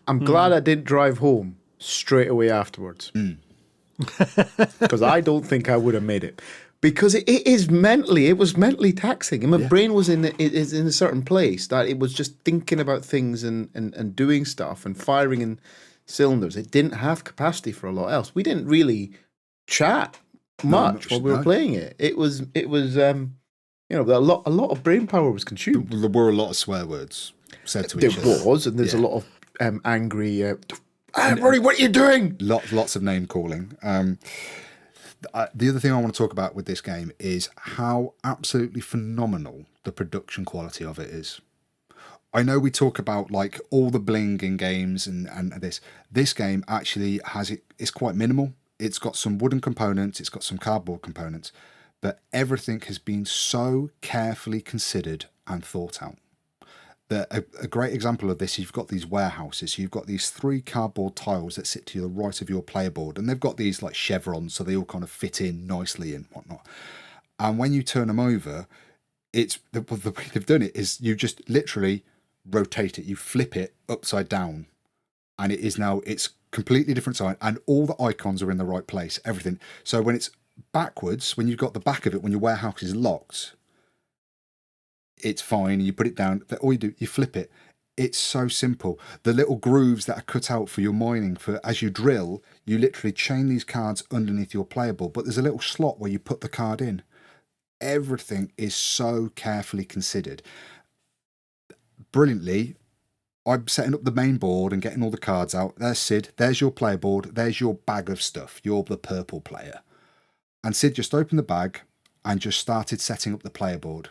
I'm glad I didn't drive home straight away afterwards, because I don't think I would have made it. Because it was mentally taxing, and my brain was in a certain place that it was just thinking about things and doing stuff and firing in cylinders. It didn't have capacity for a lot else. We didn't really chat much while we were playing it. It was a lot of brain power was consumed. There were a lot of swear words said to each other. There was, and there's a lot of angry. Rory, what are you doing? Lots of name calling. The other thing I want to talk about with this game is how absolutely phenomenal the production quality of it is. I know we talk about like all the bling in games and this game actually it's quite minimal. It's got some wooden components, it's got some cardboard components, but everything has been so carefully considered and thought out. A great example of this, you've got these warehouses. You've got these 3 cardboard tiles that sit to the right of your player board, and they've got these like chevrons, so they all kind of fit in nicely and whatnot. And when you turn them over, the way they've done it is you just literally rotate it. You flip it upside down, and it's completely different side, and all the icons are in the right place. Everything. So when it's backwards, when you've got the back of it, when your warehouse is locked, it's fine. You put it down. All you do, you flip it. It's so simple. The little grooves that are cut out for your mining, for as you drill, you literally chain these cards underneath your playable, but there's a little slot where you put the card in. Everything is so carefully considered. Brilliantly, I'm setting up the main board and getting all the cards out. There's Sid, there's your player board, there's your bag of stuff. You're the purple player. And Sid just opened the bag and just started setting up the player board.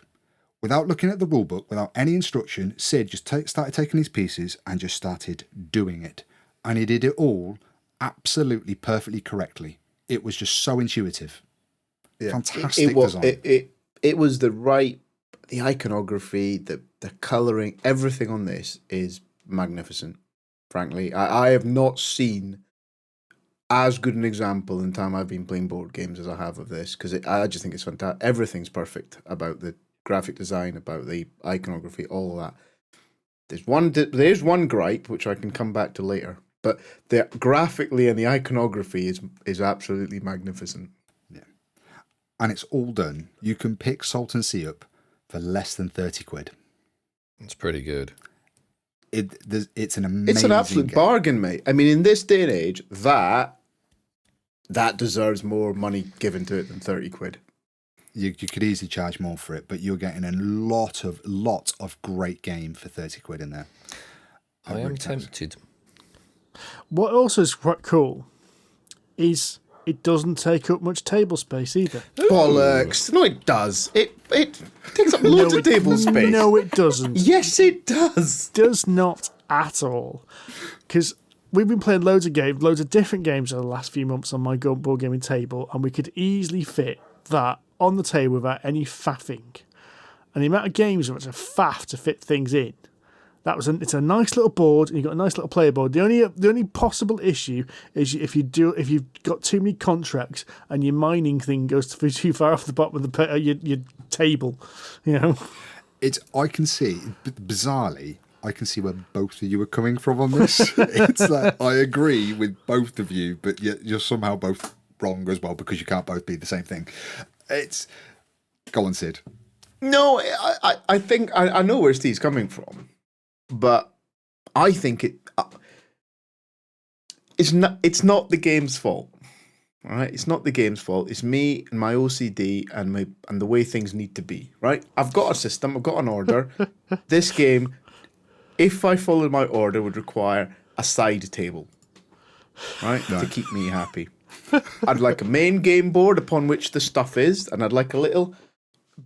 Without looking at the rulebook, without any instruction, Sid just started taking these pieces and just started doing it. And he did it all absolutely perfectly correctly. It was just so intuitive. Yeah. Fantastic design. It was the iconography, the colouring, everything on this is magnificent, frankly. I have not seen as good an example in the time I've been playing board games as I have of this, because I just think it's fantastic. Everything's perfect about the graphic design, about the iconography, all of that. There's one gripe which I can come back to later, but the graphically and the iconography is absolutely magnificent. Yeah, and it's all done. You can pick Salton Sea up for less than 30 quid. It's pretty good. It's an amazing. It's an absolute bargain, mate. I mean, in this day and age, that deserves more money given to it than 30 quid. You could easily charge more for it, but you're getting a lot of great game for 30 quid in there. I am tempted. What also is quite cool is it doesn't take up much table space either. Bollocks! No, it does. It takes up loads of table space. No, it doesn't. Yes, it does. Does not at all. Because we've been playing loads of different games over the last few months on my board gaming table, and we could easily fit that on the table without any faffing. And the amount of games where it's a faff to fit things in, it's a nice little board, and you've got a nice little player board. The only possible issue is if you've got too many contracts and your mining thing goes too far off the bottom of your table, you know. I can see, bizarrely, I can see where both of you are coming from on this. It's like, I agree with both of you, but you're somehow both wrong as well, because you can't both be the same thing. Go on, Sid. No, I think I know where Steve's coming from, but I think it's not the game's fault. All right, it's not the game's fault. It's me and my OCD and the way things need to be. Right, I've got a system. I've got an order. This game, if I followed my order, would require a side table, right, to keep me happy. I'd like a main game board upon which the stuff is, and I'd like a little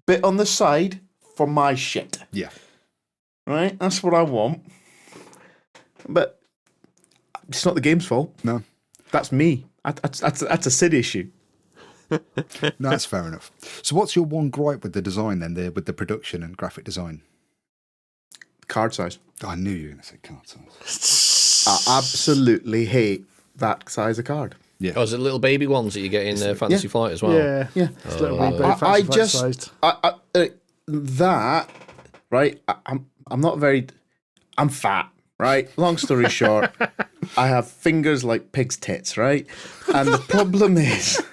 bit on the side for my shit. Yeah. Right? That's what I want. But it's not the game's fault. No. That's me. That's a Sid issue. No, that's fair enough. So what's your one gripe with the design then, with the production and graphic design? Card size. I knew you were going to say card size. I absolutely hate that size of card. Yeah. Oh, is it little baby ones that you get in Fantasy Flight as well? Yeah. It's little baby Fantasy Flight sized. That, right, I'm not very... I'm fat, right? Long story short, I have fingers like pig's tits, right? And the problem is,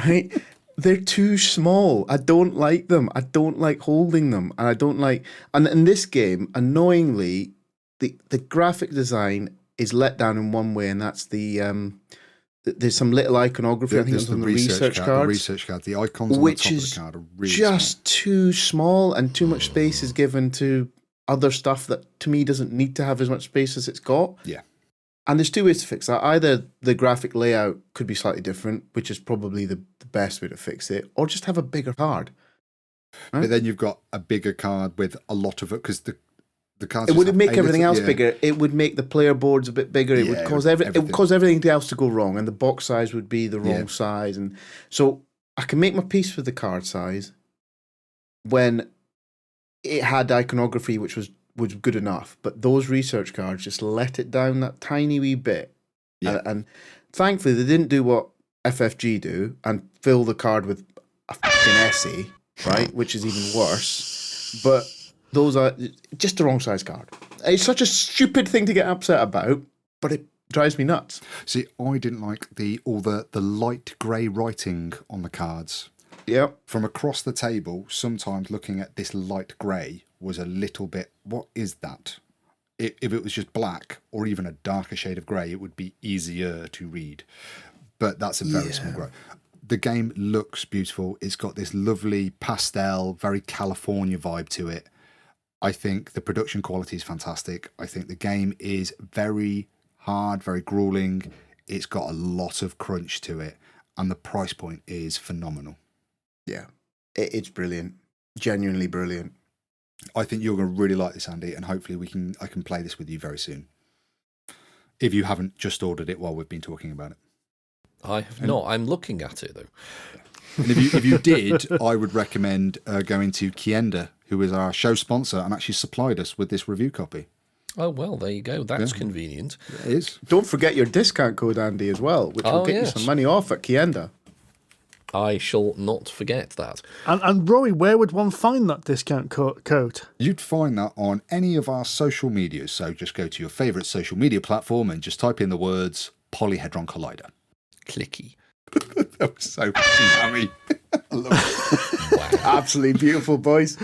right, they're too small. I don't like them. I don't like holding them. And I don't like... And in this game, annoyingly, the graphic design is let down in one way, and that's there's some little iconography, I think it's on the research card. The research card, the icons on the top of the card are really just too small, and too much space is given to other stuff that, to me, doesn't need to have as much space as it's got. Yeah. And there's two ways to fix that. Either the graphic layout could be slightly different, which is probably the best way to fix it, or just have a bigger card. Right? But then you've got a bigger card with a lot of it, because the it would make everything else bigger. It would make the player boards a bit bigger. It would cause everything else to go wrong, and the box size would be the wrong size. And so I can make my peace with the card size when it had iconography, which was good enough. But those research cards just let it down that tiny wee bit. Yeah. And thankfully, they didn't do what FFG do and fill the card with a fucking essay, right? Which is even worse. But those are just the wrong size card. It's such a stupid thing to get upset about, but it drives me nuts. See, I didn't like the light grey writing on the cards. Yep. From across the table, sometimes looking at this light grey was a little bit, what is that? if it was just black or even a darker shade of grey, it would be easier to read. But that's a very small grey. The game looks beautiful. It's got this lovely pastel, very California vibe to it. I think the production quality is fantastic. I think the game is very hard, very grueling. It's got a lot of crunch to it, and the price point is phenomenal. Yeah, it's brilliant. Genuinely brilliant. I think you're going to really like this, Andy, and hopefully I can play this with you very soon. If you haven't just ordered it while we've been talking about it. I have not. I'm looking at it, though. And if you did, I would recommend going to Kienda, who is our show sponsor and actually supplied us with this review copy. Oh, well, there you go. That's convenient. It is. Don't forget your discount code, Andy, as well, which will get you some money off at Kienda. I shall not forget that. And Rory, where would one find that discount code? You'd find that on any of our social medias. So just go to your favourite social media platform and just type in the words Polyhedron Collider. Clicky. That was so yummy. I love it. Wow. Absolutely beautiful, boys.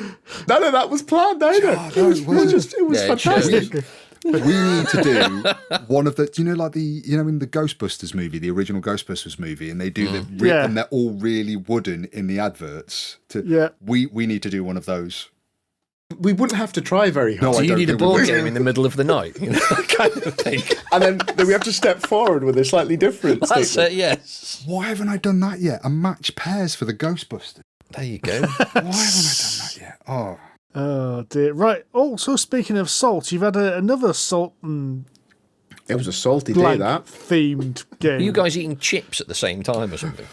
None of that was planned either. It was fantastic. We need to do one of the, in the Ghostbusters movie, the original Ghostbusters movie, and they do and they're all really wooden in the adverts. We need to do one of those. We wouldn't have to try very hard. Do you need a board game in the middle of the night? Kind of thing. And then we have to step forward with a slightly different That's statement. it, yes. Why haven't I done that yet? A match pairs for the Ghostbusters. There you go. Why haven't I done that yet? Oh, dear. Right. Oh, so speaking of salt, you've had another Salton It was a salty day, that. themed game. Are you guys eating chips at the same time or something?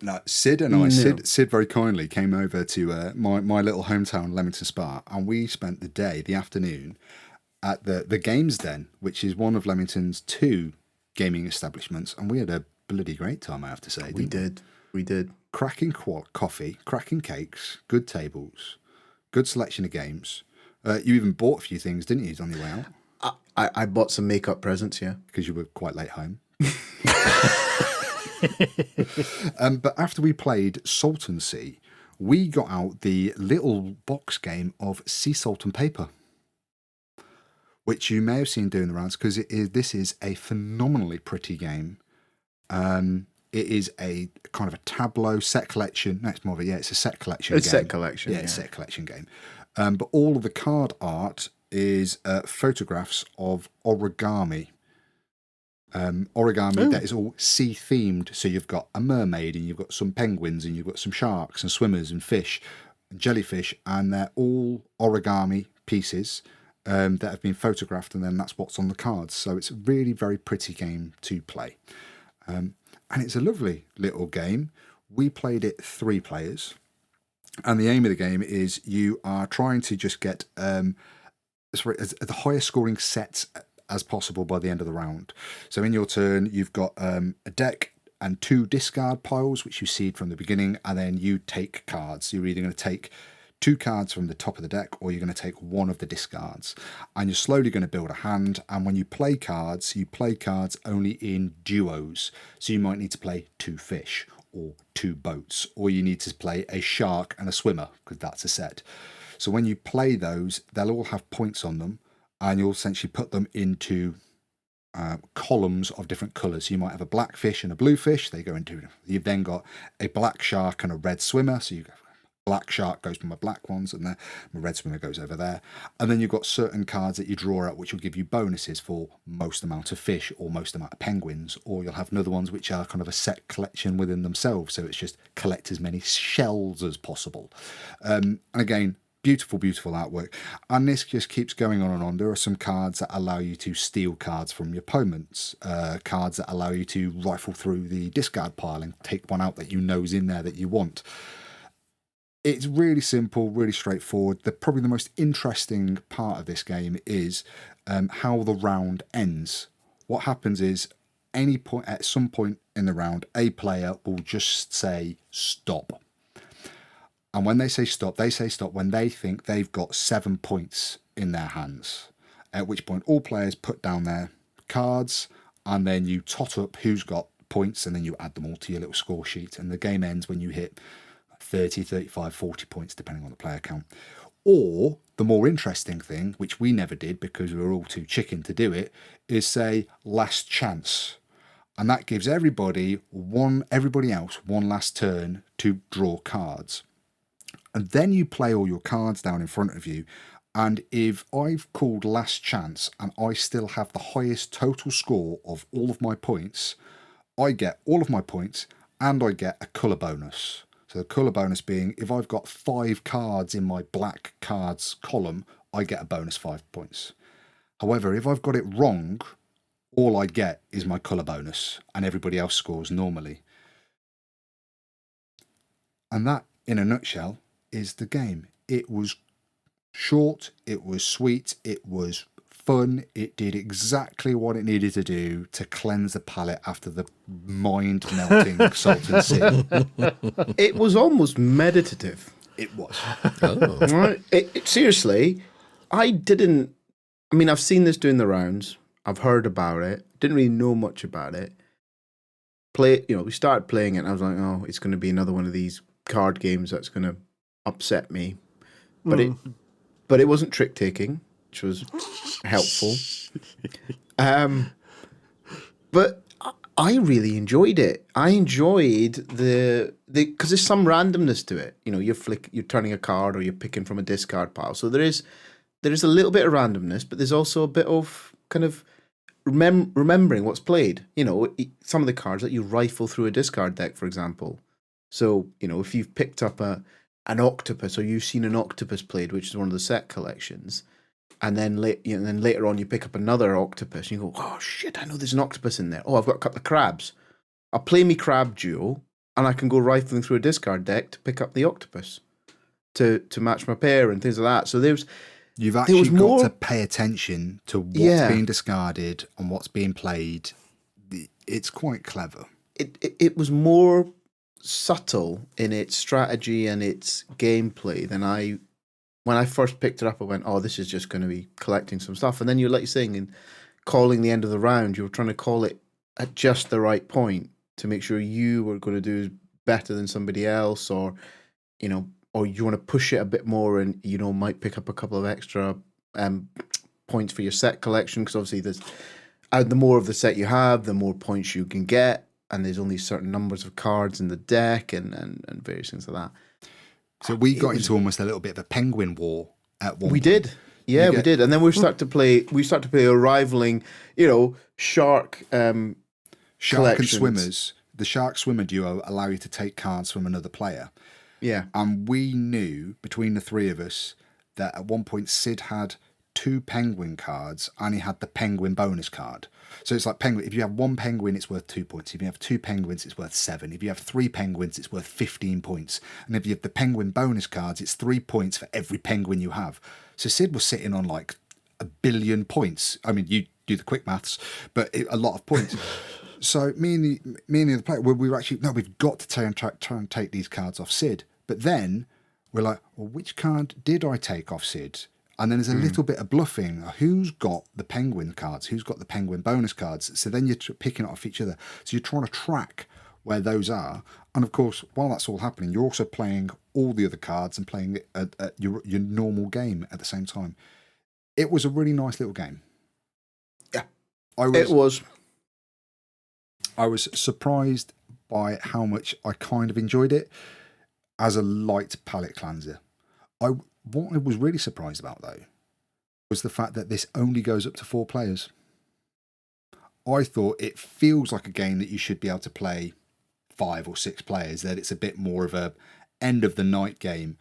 No, Sid and I, Sid very kindly came over to my little hometown, Leamington Spa, and we spent the afternoon, at the Games Den, which is one of Leamington's 2 gaming establishments, and we had a bloody great time, I have to say. We did. Cracking coffee, cracking cakes, good tables, good selection of games. You even bought a few things, didn't you, on your way out? I bought some makeup presents, yeah. Because you were quite late home. But after we played Salton Sea, we got out the little box game of Sea Salt and Paper, which you may have seen doing the rounds because this is a phenomenally pretty game. It is a kind of a tableau set collection. No, it's more of it's a set collection. It's game. set collection. Yeah, it's a set collection game. But all of the card art is photographs of origami. That is all sea themed. So you've got a mermaid and you've got some penguins and you've got some sharks and swimmers and fish and jellyfish, and they're all origami pieces that have been photographed, and then that's what's on the cards. So it's a really very pretty game to play. And it's a lovely little game. We played it 3 players. And the aim of the game is you are trying to just get the highest scoring sets as possible by the end of the round. So in your turn, you've got a deck and 2 discard piles, which you seed from the beginning, and then you take cards. You're either going to take 2 cards from the top of the deck, or you're going to take 1 of the discards. And you're slowly going to build a hand, and when you play cards only in duos. So you might need to play 2 fish, or 2 boats, or you need to play a shark and a swimmer, because that's a set. So when you play those, they'll all have points on them, and you'll essentially put them into columns of different colours. So you might have a black fish and a blue fish. They go into. You've then got a black shark and a red swimmer. So you go. Black shark goes to my black ones, and my red swimmer goes over there. And then you've got certain cards that you draw out, which will give you bonuses for most amount of fish or most amount of penguins. Or you'll have another ones which are kind of a set collection within themselves. So it's just collect as many shells as possible. And again, beautiful, beautiful artwork. And this just keeps going on and on. There are some cards that allow you to steal cards from your opponents. Cards that allow you to rifle through the discard pile and take one out that you know is in there that you want. It's really simple, really straightforward. Probably the most interesting part of this game is how the round ends. What happens is at some point in the round, a player will just say stop. And when they say stop when they think they've got 7 points in their hands. At which point all players put down their cards, and then you tot up who's got points, and then you add them all to your little score sheet. And the game ends when you hit 30, 35, 40 points, depending on the player count. Or the more interesting thing, which we never did because we were all too chicken to do it, is say last chance. And that gives everybody else one last turn to draw cards. And then you play all your cards down in front of you. And if I've called last chance and I still have the highest total score of all of my points, I get all of my points and I get a colour bonus. So the colour bonus being, if I've got 5 cards in my black cards column, I get a bonus 5 points. However, if I've got it wrong, all I get is my colour bonus and everybody else scores normally. And that, in a nutshell, is the game. It was short, it was sweet, it was fun, it did exactly what it needed to do to cleanse the palate after the mind-melting Salton Sea. It was almost meditative. It was. Oh. Right? Seriously, I've seen this doing the rounds. I've heard about it. Didn't really know much about it. We started playing it and I was like, oh, it's going to be another one of these card games that's going to upset me. But it wasn't trick-taking, which was helpful. But I really enjoyed it. I enjoyed the because there's some randomness to it. You're turning a card or you're picking from a discard pile. So there is a little bit of randomness, but there's also a bit of kind of remembering what's played. Some of the cards that you rifle through a discard deck, for example. So if you've picked up an octopus, or you've seen an octopus played, which is one of the set collections, and then later on you pick up another octopus, and you go, oh shit, I know there's an octopus in there. Oh, I've got a couple of crabs. I'll play me crab duo, and I can go rifling through a discard deck to pick up the octopus to match my pair and things like that. So you've actually got to pay attention to what's being discarded and what's being played. It's quite clever. It was more subtle in its strategy and its gameplay than when I first picked it up. I went, oh, this is just going to be collecting some stuff. And then you're, like you're saying, in calling the end of the round, you were trying to call it at just the right point to make sure you were going to do better than somebody else, or you want to push it a bit more and might pick up a couple of extra points for your set collection, because obviously the more of the set you have, the more points you can get. And there's only certain numbers of cards in the deck and various things like that. So we got into almost a little bit of a penguin war at one point. We did. Yeah, we did. And then we start to play a rivaling, shark and swimmers. The shark swimmer duo allow you to take cards from another player. Yeah. And we knew between the three of us that at one point Sid had 2 penguin cards and he had the penguin bonus card. So it's like penguin. If you have 1 penguin, it's worth 2 points. If you have 2 penguins, it's worth 7. If you have 3 penguins, it's worth 15 points. And if you have the penguin bonus cards, it's 3 points for every penguin you have. So Sid was sitting on like 1 billion points. I mean, you do the quick maths, but a lot of points. So me and the other player, we were actually, no, we've got to try and take these cards off Sid. But then we're like, well, which card did I take off Sid? And then there's a little bit of bluffing. Who's got the penguin cards? Who's got the penguin bonus cards? So then you're picking it off each other. So you're trying to track where those are. And of course, while that's all happening, you're also playing all the other cards and playing it at your normal game at the same time. It was a really nice little game. Yeah, it was. I was surprised by how much I kind of enjoyed it as a light palate cleanser. What I was really surprised about, though, was the fact that this only goes up to 4 players. I thought it feels like a game that you should be able to play 5 or 6 players, that it's a bit more of a end of the night game,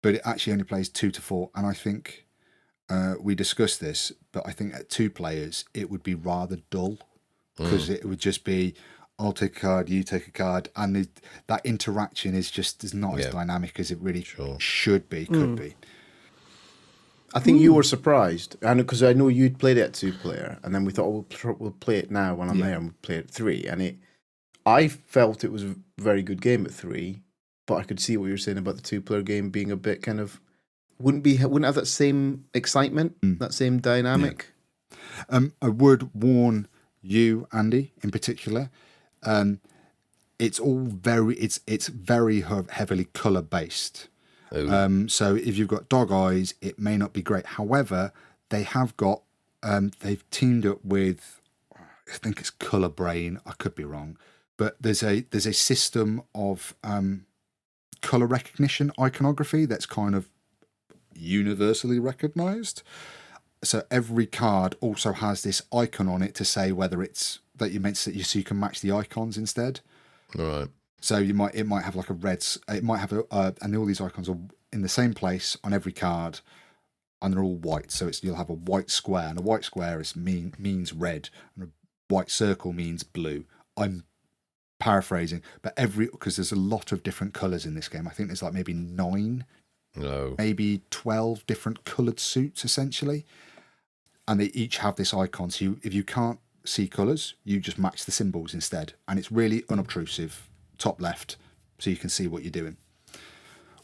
but it actually only plays 2 to 4. And I think we discussed this, but I think at 2 players, it would be rather dull, because it would just be, I'll take a card, you take a card, and that interaction is just not as dynamic as it really should be, could be. I think you were surprised, and because I know you'd played it at 2-player, and then we thought, we'll play it now when I'm there, and we'll play it at 3. And I felt it was a very good game at 3, but I could see what you were saying about the 2-player game being a bit kind of wouldn't have that same excitement, that same dynamic. Yeah. I would warn you, Andy, in particular. It's all very heavily color based, Oh. So if you've got dog eyes, it may not be great. However, they have got they've teamed up with, I think it's Color Brain. I could be wrong, but there's a system of color recognition iconography that's kind of universally recognized. So every card also has this icon on it to say whether it's that you meant to, so you can match the icons instead. Right. So it might have like a red, it might have and all these icons are in the same place on every card, and they're all white. So you'll have a white square, and a white square means red, and a white circle means blue. I'm paraphrasing, but because there's a lot of different colours in this game. I think there's like maybe 9, maybe 12 different coloured suits essentially, and they each have this icon. So if you can't see colours, you just match the symbols instead, and it's really unobtrusive. Top left, so you can see what you're doing,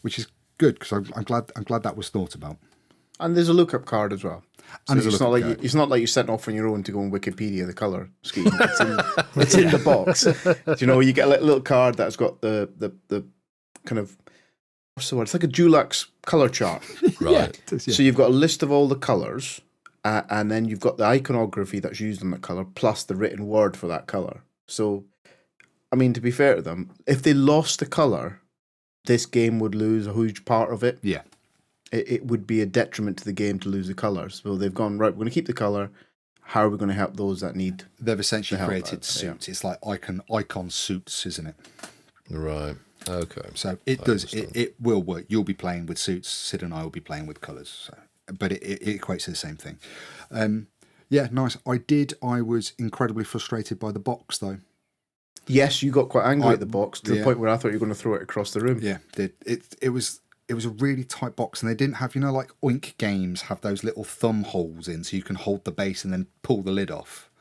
which is good because I'm glad that was thought about. And there's a lookup card as well. So And it's not like you're setting off on your own to go on Wikipedia the colour scheme. It's in the box. You know, you get a little card that's got the kind of, what's the word? It's like a Dulux colour chart. Right. Yeah. So you've got a list of all the colours, and then you've got the iconography that's used on that colour plus the written word for that colour. So, I mean, to be fair to them, if they lost the colour, this game would lose a huge part of it. Yeah. It would be a detriment to the game to lose the colours. So they've gone, right, we're going to keep the colour. How are we going to help those that need? They've essentially created out, suits. Yeah. It's like icon suits, isn't it? Right. Okay. So it will work. You'll be playing with suits. Sid and I will be playing with colours. So, but it equates to the same thing. Yeah, nice. I was incredibly frustrated by the box, though. Yes, you got quite angry at the box to the point where I thought you were going to throw it across the room. Yeah, it was a really tight box, and they didn't have, like Oink Games have those little thumb holes in, so you can hold the base and then pull the lid off.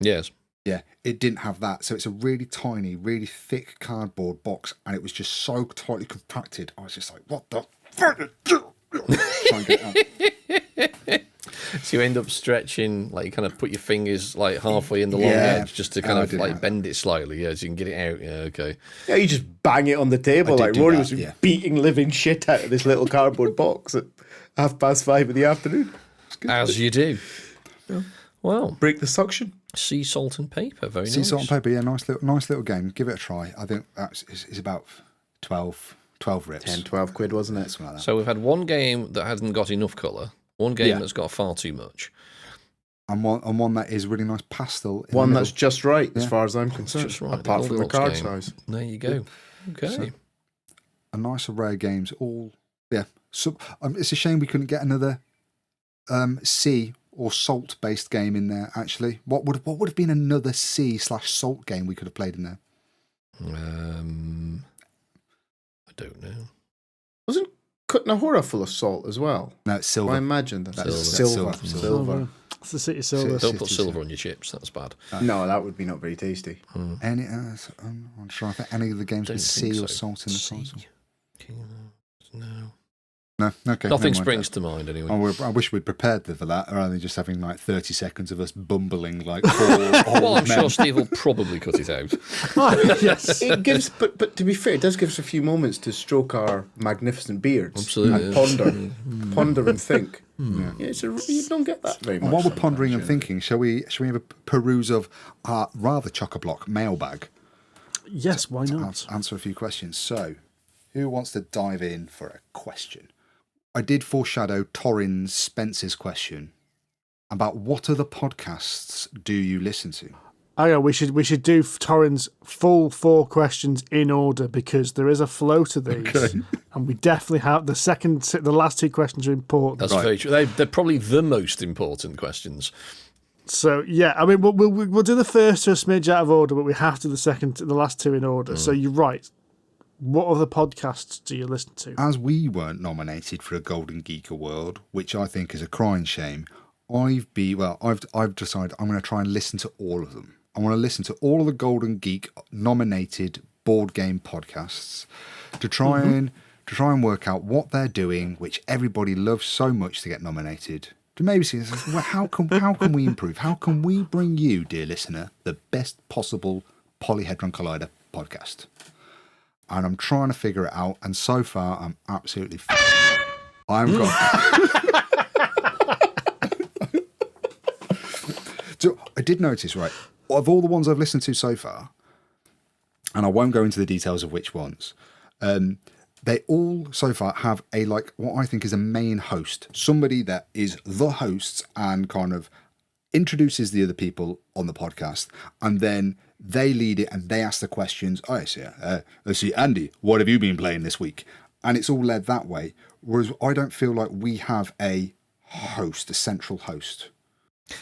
Yes. Yeah, it didn't have that, so it's a really tiny, really thick cardboard box, and it was just so tightly compacted. I was just like, what the fuck? Try and get it out. So you end up stretching, like you kind of put your fingers like halfway in the long edge just to kind of like bend it slightly, so you can get it out. Yeah, okay. Yeah, you just bang it on the table like Rory was beating living shit out of this little cardboard box at 5:30 in the afternoon. As you do. Yeah. Well, break the suction. Sea salt and paper, very nice. Sea salt and paper, yeah, nice little game. Give it a try. I think it's about 12 rips. 10, 12 quid, wasn't it? Something like that. So we've had one game that hasn't got enough colour, one game that's got far too much, and one that is really nice pastel. One that's just right, as far as I'm concerned. Just right, apart from the card game. size. There you go. Okay. So, a nice array of games. All So it's a shame we couldn't get another sea or salt based game in there. Actually, what would have been another sea/salt game we could have played in there? I don't know. Wasn't Kutnahora full of salt as well? No, it's silver. I imagine that's Silver. silver. It's the city silver. Don't put silver on your chips. That's bad. No, that would be not very tasty. Any? I'm trying to think. Any of the games with sea or salt in the title? No. No, okay. Nothing springs to mind anyway. I wish we'd prepared for that, rather than just having like 30 seconds of us bumbling like four well, I'm sure Steve will probably cut it out. Yes. It gives, but to be fair, it does give us a few moments to stroke our magnificent beards. Absolutely. And ponder and think. Yeah, you don't get that very much. And while we're pondering and thinking, shall we have a peruse of our rather chock-a-block mailbag? Yes, why not? Answer a few questions. So, who wants to dive in for a question? I did foreshadow Torrin Spence's question about what other podcasts do you listen to? Oh yeah, we should do Torrin's full 4 questions in order, because there is a flow to these, and we definitely have the last 2 questions are important. That's very true. They're probably the most important questions. So yeah, I mean we'll do the first to a smidge out of order, but we have to do the last 2 in order. So you're right. What other podcasts do you listen to? As we weren't nominated for a Golden Geek Award, which I think is a crying shame, I've decided I'm going to try and listen to all of them. I want to listen to all of the Golden Geek nominated board game podcasts to try and work out what they're doing, which everybody loves so much to get nominated. To maybe see, well, how can we improve? How can we bring you, dear listener, the best possible Polyhedron Collider podcast? and I'm trying to figure it out. And so far, I'm absolutely. I'm got. So I did notice, right, of all the ones I've listened to so far, and I won't go into the details of which ones, they all so far have a, like, what I think is a main host, somebody that is the host and kind of introduces the other people on the podcast, and then they lead it and they ask the questions. Oh, let's see, Andy, what have you been playing this week? And it's all led that way. Whereas I don't feel like we have a host, a central host.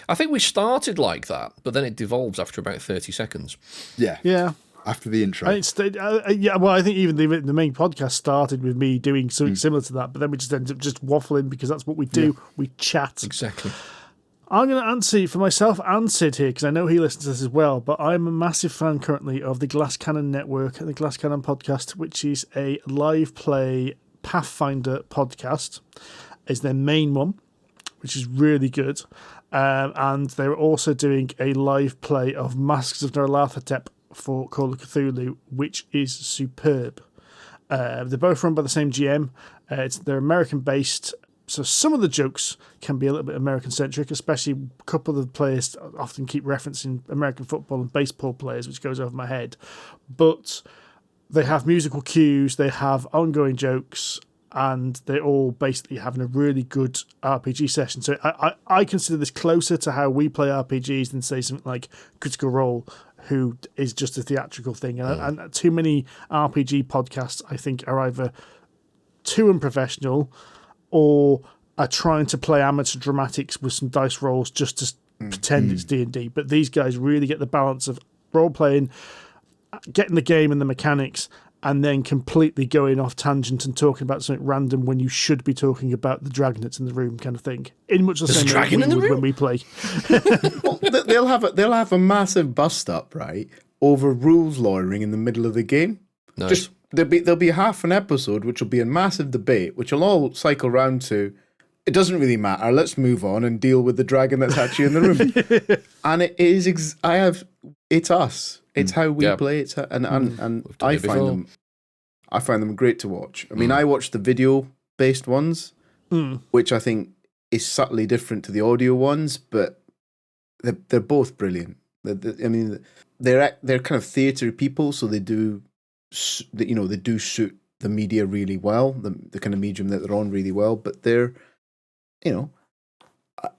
I think we started like that, but then it devolves after about 30 seconds. Yeah. After the intro. I think even the main podcast started with me doing something similar to that, but then we just ended up just waffling because that's what we do. Yeah. We chat. Exactly. I'm going to answer for myself and Sid here because I know he listens to this as well, but I'm a massive fan currently of the Glass Cannon Network, the Glass Cannon podcast, which is a live play Pathfinder podcast. It's their main one, which is really good. And they're also doing a live play of Masks of Nyarlathotep for Call of Cthulhu, which is superb. They're both run by the same GM. They're American-based, so some of the jokes can be a little bit American-centric, especially a couple of the players often keep referencing American football and baseball players, which goes over my head. But they have musical cues, they have ongoing jokes, and they're all basically having a really good RPG session. So I consider this closer to how we play RPGs than, say, something like Critical Role, who is just a theatrical thing. And too many RPG podcasts, I think, are either too unprofessional or are trying to play amateur dramatics with some dice rolls just to pretend it's D&D. But these guys really get the balance of role-playing, getting the game and the mechanics, and then completely going off tangent and talking about something random when you should be talking about the dragon that's in the room, kind of thing. In much the same way we would when we play. Well, they'll have a massive bust up, right, over rules lawyering in the middle of the game. Nice. Just there'll be half an episode which will be a massive debate, which will all cycle round to, it doesn't really matter, let's move on and deal with the dragon that's actually in the room. And it is it's us. It's how we play. It's and I find them great to watch. I mean, I watch the video based ones, which I think is subtly different to the audio ones, but they're both brilliant. They're kind of theatre people, so they do suit the media really well, the kind of medium that they're on really well. But they're,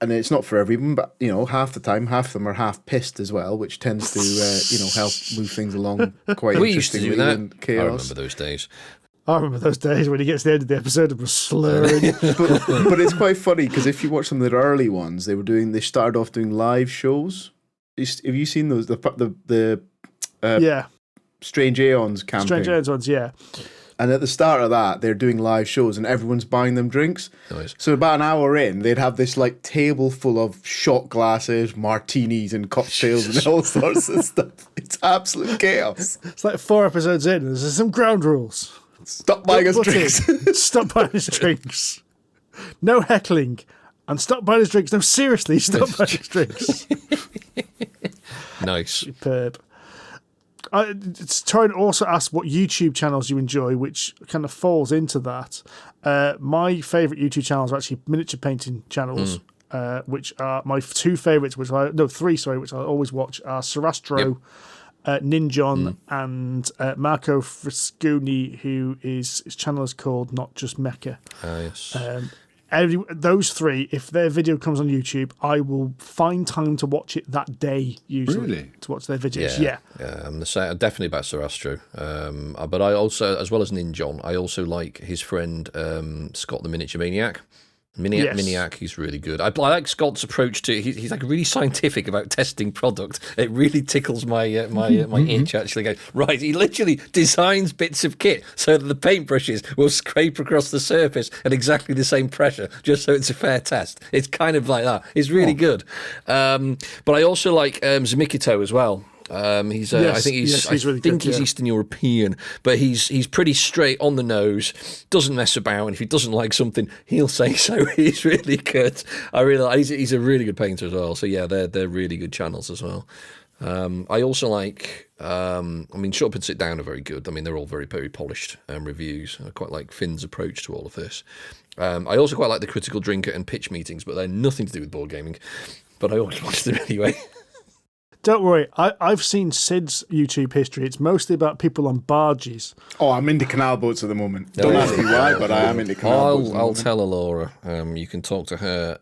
and it's not for everyone, but half the time, half of them are half pissed as well, which tends to help move things along quite interestingly. We used to do that. Chaos. I remember those days. I remember those days when he gets to the end of the episode and was slurring. but it's quite funny because if you watch some of their early ones, they started off doing live shows. Have you seen those? The Strange Aeons campaign. Strange Aeons ones, yeah. And at the start of that, they're doing live shows and everyone's buying them drinks. Nice. So about an hour in, they'd have this like table full of shot glasses, martinis and cocktails and all sorts of stuff. It's absolute chaos. It's like 4 episodes in, there's some ground rules. Stop buying us drinks. Stop buying us drinks. No heckling. And stop buying us drinks. No, seriously, stop buying us drinks. Nice. Superb. It's trying to also ask what YouTube channels you enjoy, which kind of falls into that. My favourite YouTube channels are actually miniature painting channels, which are my three favourites, which I always watch are Sarastro, Ninjon, and Marco Frisconi, who his channel is called Not Just Mecha. Yes. Those three, if their video comes on YouTube, I will find time to watch it that day, usually. Really? To watch their videos, yeah. I'm the same, definitely about Sarastro. But I also, as well as Ninjon, I also like his friend Scott the Miniature Maniac. Miniac, he's really good. I like Scott's approach to. He's like really scientific about testing product. It really tickles my itch. Actually, go right. He literally designs bits of kit so that the paintbrushes will scrape across the surface at exactly the same pressure, just so it's a fair test. It's kind of like that. It's really good. But I also like Zmikito as well. I think he's really good, he's Eastern European, but he's pretty straight on the nose, doesn't mess about, and if he doesn't like something, he'll say so. He's really good. I really like. He's a really good painter as well. So yeah, they're really good channels as well. I also like, I mean, Shut Up and Sit Down are very good. I mean, they're all very, very polished reviews. I quite like Finn's approach to all of this. I also quite like the Critical Drinker and Pitch Meetings, but they're nothing to do with board gaming. But I always watch them anyway. Don't worry, I've seen Sid's YouTube history. It's mostly about people on barges. Oh, I'm into canal boats at the moment. Don't ask me why, but I am into canal boats. I'll tell Laura. You can talk to her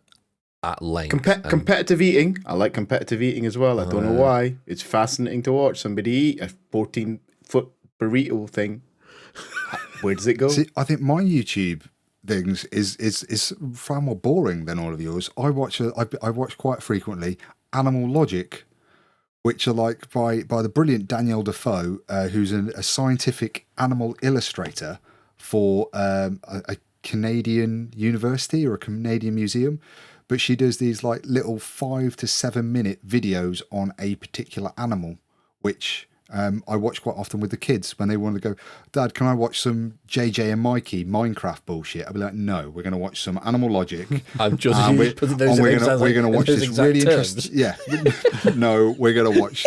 at length. Competitive eating. I like competitive eating as well. I don't know why. It's fascinating to watch somebody eat a 14-foot burrito thing. Where does it go? See, I think my YouTube things is far more boring than all of yours. I watch quite frequently Animal Logic, which are like by the brilliant Danielle Defoe, who's a scientific animal illustrator for a Canadian university or a Canadian museum. But she does these like little 5 to 7 minute videos on a particular animal, which I watch quite often with the kids when they want to go, Dad, can I watch some JJ and Mikey Minecraft bullshit? I'll be like, no, we're going to watch some Animal Logic. I'm just we're going to watch this really interesting. Yeah, no, we're going to watch.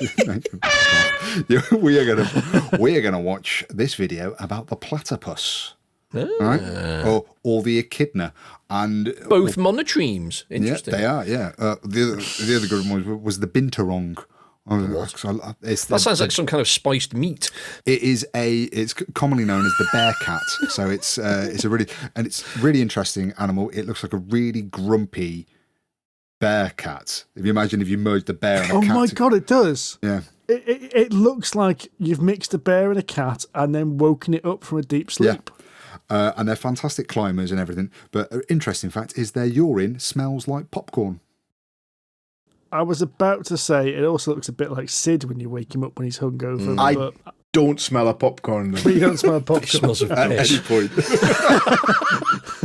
we are going to watch this video about the platypus. Right? Or the echidna, and both monotremes. Interesting. Yeah, they are. Yeah, the other good one was the binturong. That sounds like some kind of spiced meat. It's commonly known as the bear cat. So it's a really interesting animal. It looks like a really grumpy bear cat. If you imagine if you merged a bear and a cat. Oh my God, it does. Yeah. It looks like you've mixed a bear and a cat and then woken it up from a deep sleep. Yeah. And they're fantastic climbers and everything. But an interesting fact is their urine smells like popcorn. I was about to say it also looks a bit like Sid when you wake him up when he's hungover. I don't smell a popcorn. But you don't smell a popcorn. It smells of At any point.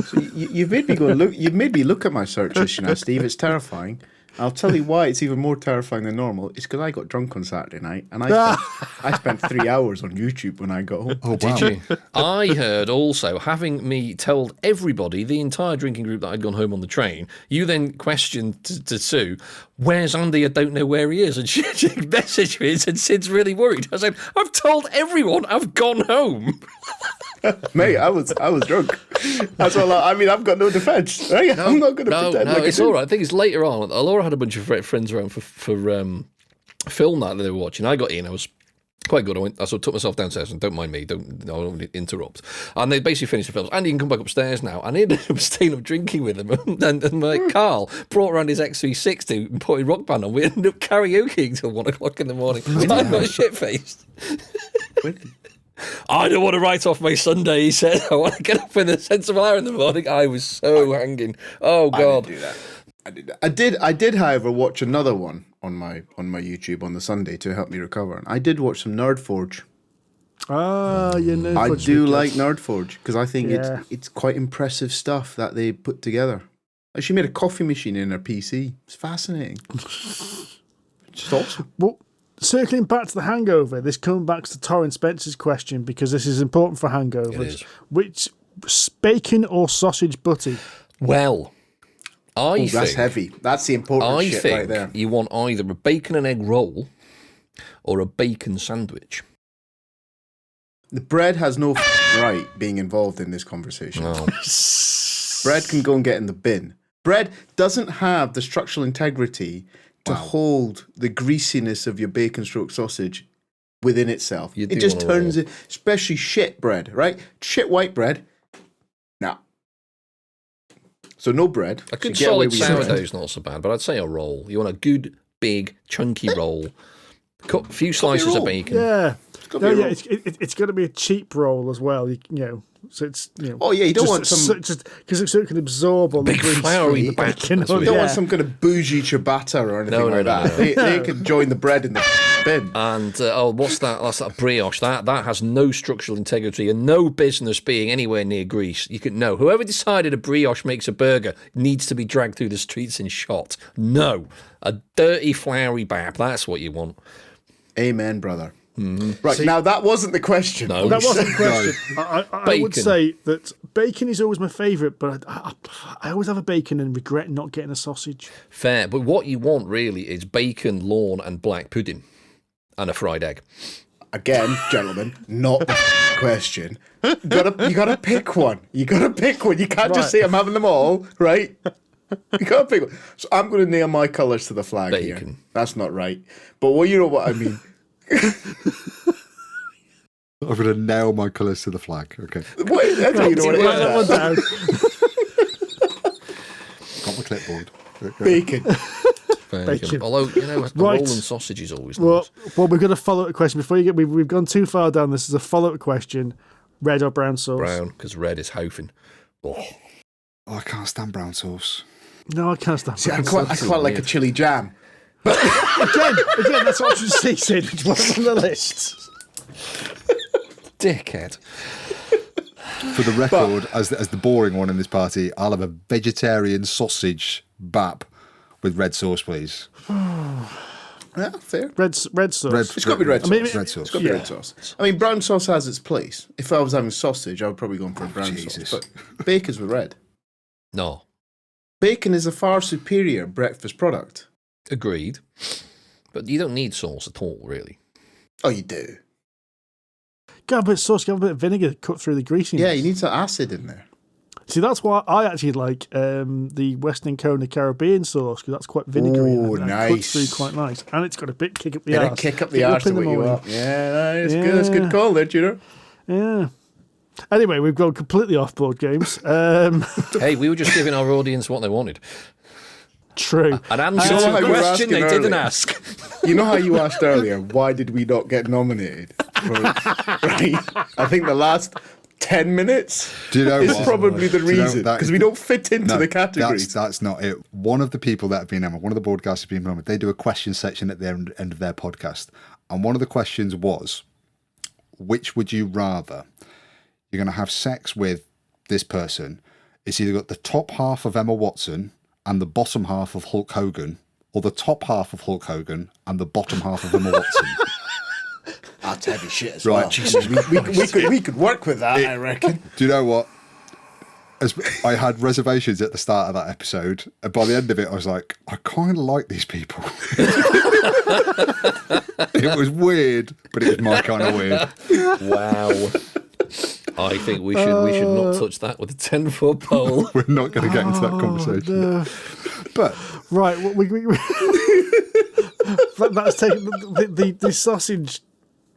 So you've made me go look. You've made me look at my search history now, Steve. It's terrifying. I'll tell you why it's even more terrifying than normal. It's because I got drunk on Saturday night and I spent 3 hours on YouTube when I got home. Oh, wow. Did you? I heard also, having me told everybody, the entire drinking group, that I'd gone home on the train, you then questioned to Sue, where's Andy? I don't know where he is. And she messaged me and said, Sid's really worried. I said, I've told everyone I've gone home. Mate, I was drunk. That's all. I mean, I've got no defence. Right? I'm not going to pretend. No, like it's all right. I think it's later on. Laura had a bunch of friends around for film night that they were watching. I got in. I was quite good. I sort of took myself downstairs and don't mind me. I don't interrupt. And they basically finished the films. Andy, you can come back upstairs now. And I ended up staying up drinking with them. And my Carl brought around his X360 and put a rock band on. We ended up karaokeing till 1 o'clock in the morning. I got shit faced. I don't want to write off my Sunday, he said. I want to get up in a sensible hour in the morning. I was so hanging. Oh, God. I didn't do that. I did, however, watch another one on my YouTube on the Sunday to help me recover. And I did watch some Nerdforge. Ah, yeah, Nerdforge. I do like Nerdforge because I think it's quite impressive stuff that they put together. Like she made a coffee machine in her PC. It's fascinating. It's awesome. Well, circling back to the hangover, this comes back to Torrin Spencer's question because this is important for hangovers. Which bacon or sausage butty? Well, I think that's heavy. That's the important shit right there. You want either a bacon and egg roll or a bacon sandwich. The bread has no right being involved in this conversation. No. Bread can go and get in the bin. Bread doesn't have the structural integrity to hold the greasiness of your bacon stroke sausage within itself. It just turns it, especially shit bread, right? Shit white bread. Nah. So no bread. A good solid sourdough's not so bad, but I'd say a roll. You want a good, big, chunky roll. Cut a few slices of bacon. Yeah. It's got to be a cheap roll as well. You know, so it's Oh yeah, you don't want some because it can absorb all big the floury bacon. You don't want some kind of bougie ciabatta or anything like that. They can join the bread in the bin. And what's that? That's that brioche. That has no structural integrity and no business being anywhere near Greece. Whoever decided a brioche makes a burger needs to be dragged through the streets and shot. No, a dirty floury bap. That's what you want. Amen, brother. Mm-hmm. Right, now that wasn't the question. No, that wasn't the question. I would say that bacon is always my favourite, but I always have a bacon and regret not getting a sausage. Fair, but what you want really is bacon, lawn and black pudding. And a fried egg. Again, gentlemen, not the question. You gotta pick one. You gotta pick one. You can't just say I'm having them all, right? You gotta pick one. So I'm gonna nail my colours to the flag here. That's not right. But you know what I mean. I'm gonna nail my colours to the flag. Okay. What? I don't even know what it is. Got my clipboard. Bacon. Bacon. Although, a rolling sausage is always nice. Well, we've got a follow-up question. Before you get, we've gone too far down. This is a follow-up question. Red or brown sauce? Brown, because red is houfing. Oh, I can't stand brown sauce. No, I can't stand brown sauce. I quite like a chili jam. But again, that's option C, Sid, which wasn't on the list. Dickhead. For the record, as the boring one in this party, I'll have a vegetarian sausage bap with red sauce, please. Yeah, fair. Red sauce. It's got to be red sauce. Red sauce. It's got to be red sauce. I mean, brown sauce has its place. If I was having sausage, I would probably go for a brown sauce. But bacon's with red. No. Bacon is a far superior breakfast product. Agreed. But you don't need sauce at all, really. Oh, you do. Got a bit of sauce, got a bit of vinegar to cut through the greasiness. Yeah, you need some acid in there. See, that's why I actually like the Western Kona Caribbean sauce, because that's quite vinegary. Oh, nice. Cuts through quite nice. And it's got a bit kick up the arse. Kick up the arse to what you want. Yeah, that's good. That's a good call there, Tudor. Yeah. Anyway, we've gone completely off board games. Hey, we were just giving our audience what they wanted. True. An answer to a question they didn't ask. You know how you asked earlier, why did we not get nominated? Right? I think the last 10 minutes is probably the reason, because we don't fit into the categories. That's not it. One of the people that have been on, one of the broadcasters have been on, they do a question section at the end of their podcast. And one of the questions was, which would you rather? You're going to have sex with this person. It's either got the top half of Emma Watson and the bottom half of Hulk Hogan, or the top half of Hulk Hogan and the bottom half of Emma Watson. That's heavy shit as well. Jesus, we could work with that, I reckon. Do you know what? As I had reservations at the start of that episode, and by the end of it, I was like, I kind of like these people. It was weird, but it was my kind of weird. Wow. I think we should not touch that with a 10-foot pole. We're not going to get into that conversation. No. But right, that's taken the sausage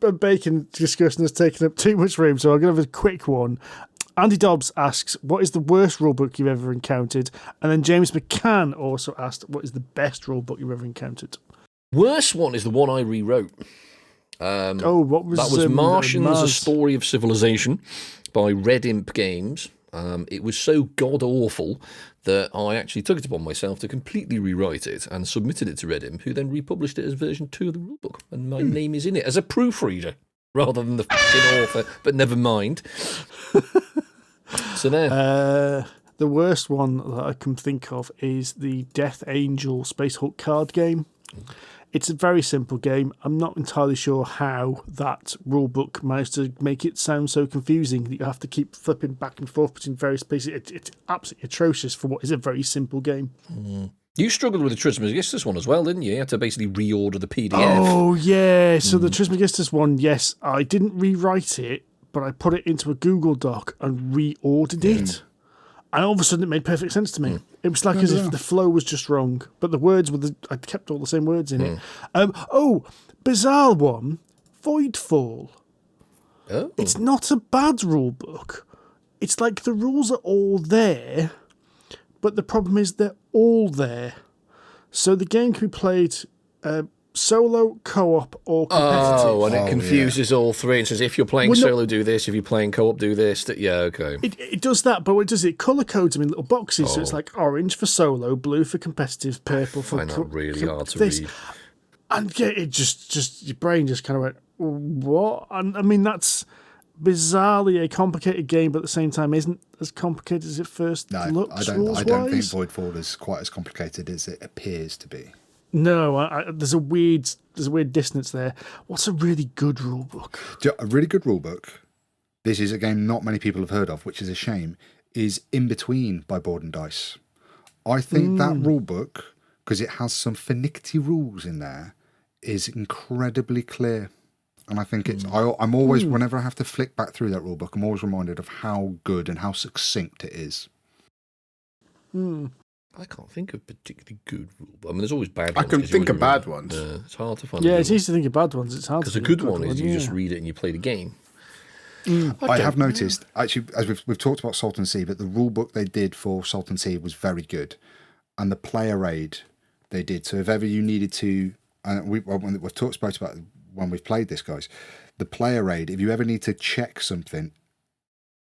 and bacon discussion has taken up too much room, so I'm going to have a quick one. Andy Dobbs asks, what is the worst rulebook you've ever encountered? And then James McCann also asked, what is the best rulebook you've ever encountered? Worst one is the one I rewrote. What was that? Was Martians: A Story of Civilization by Red Imp Games. It was so god awful that I actually took it upon myself to completely rewrite it and submitted it to Red Imp, who then republished it as version 2 of the rulebook, and my name is in it as a proofreader rather than the fucking author. But never mind. So there. The worst one that I can think of is the Death Angel Space Hulk card game. It's a very simple game. I'm not entirely sure how that rulebook managed to make it sound so confusing that you have to keep flipping back and forth between various places. It's absolutely atrocious for what is a very simple game. Mm. You struggled with the Trismegistus one as well, didn't you? You had to basically reorder the PDF. Oh, yeah. So the Trismegistus one, yes, I didn't rewrite it, but I put it into a Google Doc and reordered it. And all of a sudden it made perfect sense to me. It was like as if the flow was just wrong, but the words were I kept all the same words in it. Bizarre one, Voidfall. Oh. It's not a bad rule book. It's like the rules are all there, but the problem is they're all there. So the game can be played solo, co-op, or competitive. Oh, and it confuses all three. It says if you're playing solo, do this. If you're playing co-op, do this. Yeah, okay. It does that, but what does it? Colour codes them in little boxes. So it's like orange for solo, blue for competitive, purple for... I find that really hard to read. And yeah, it just your brain just kind of went, what? And I mean, that's bizarrely a complicated game, but at the same time isn't as complicated as it first looks. I don't think Voidfall is quite as complicated as it appears to be. No, there's a weird dissonance there. What's a really good rule book? A really good rule book, this is a game not many people have heard of, which is a shame, is In Between by Board and Dice. I think that rule book, because it has some finicky rules in there, is incredibly clear. And I think it's, I'm always, whenever I have to flick back through that rulebook, I'm always reminded of how good and how succinct it is. I can't think of particularly good rule. I mean, there's always bad ones. I can think of bad ones. It's hard to find. Yeah, it's easy to think of bad ones. It's hard because to a good one is you just read it and you play the game. I have noticed, actually, as we've talked about Salton Sea, but the rule book they did for Salton Sea was very good. And the player aid they did. So if ever you needed to, and we've talked about when we've played this, guys, the player aid, if you ever need to check something,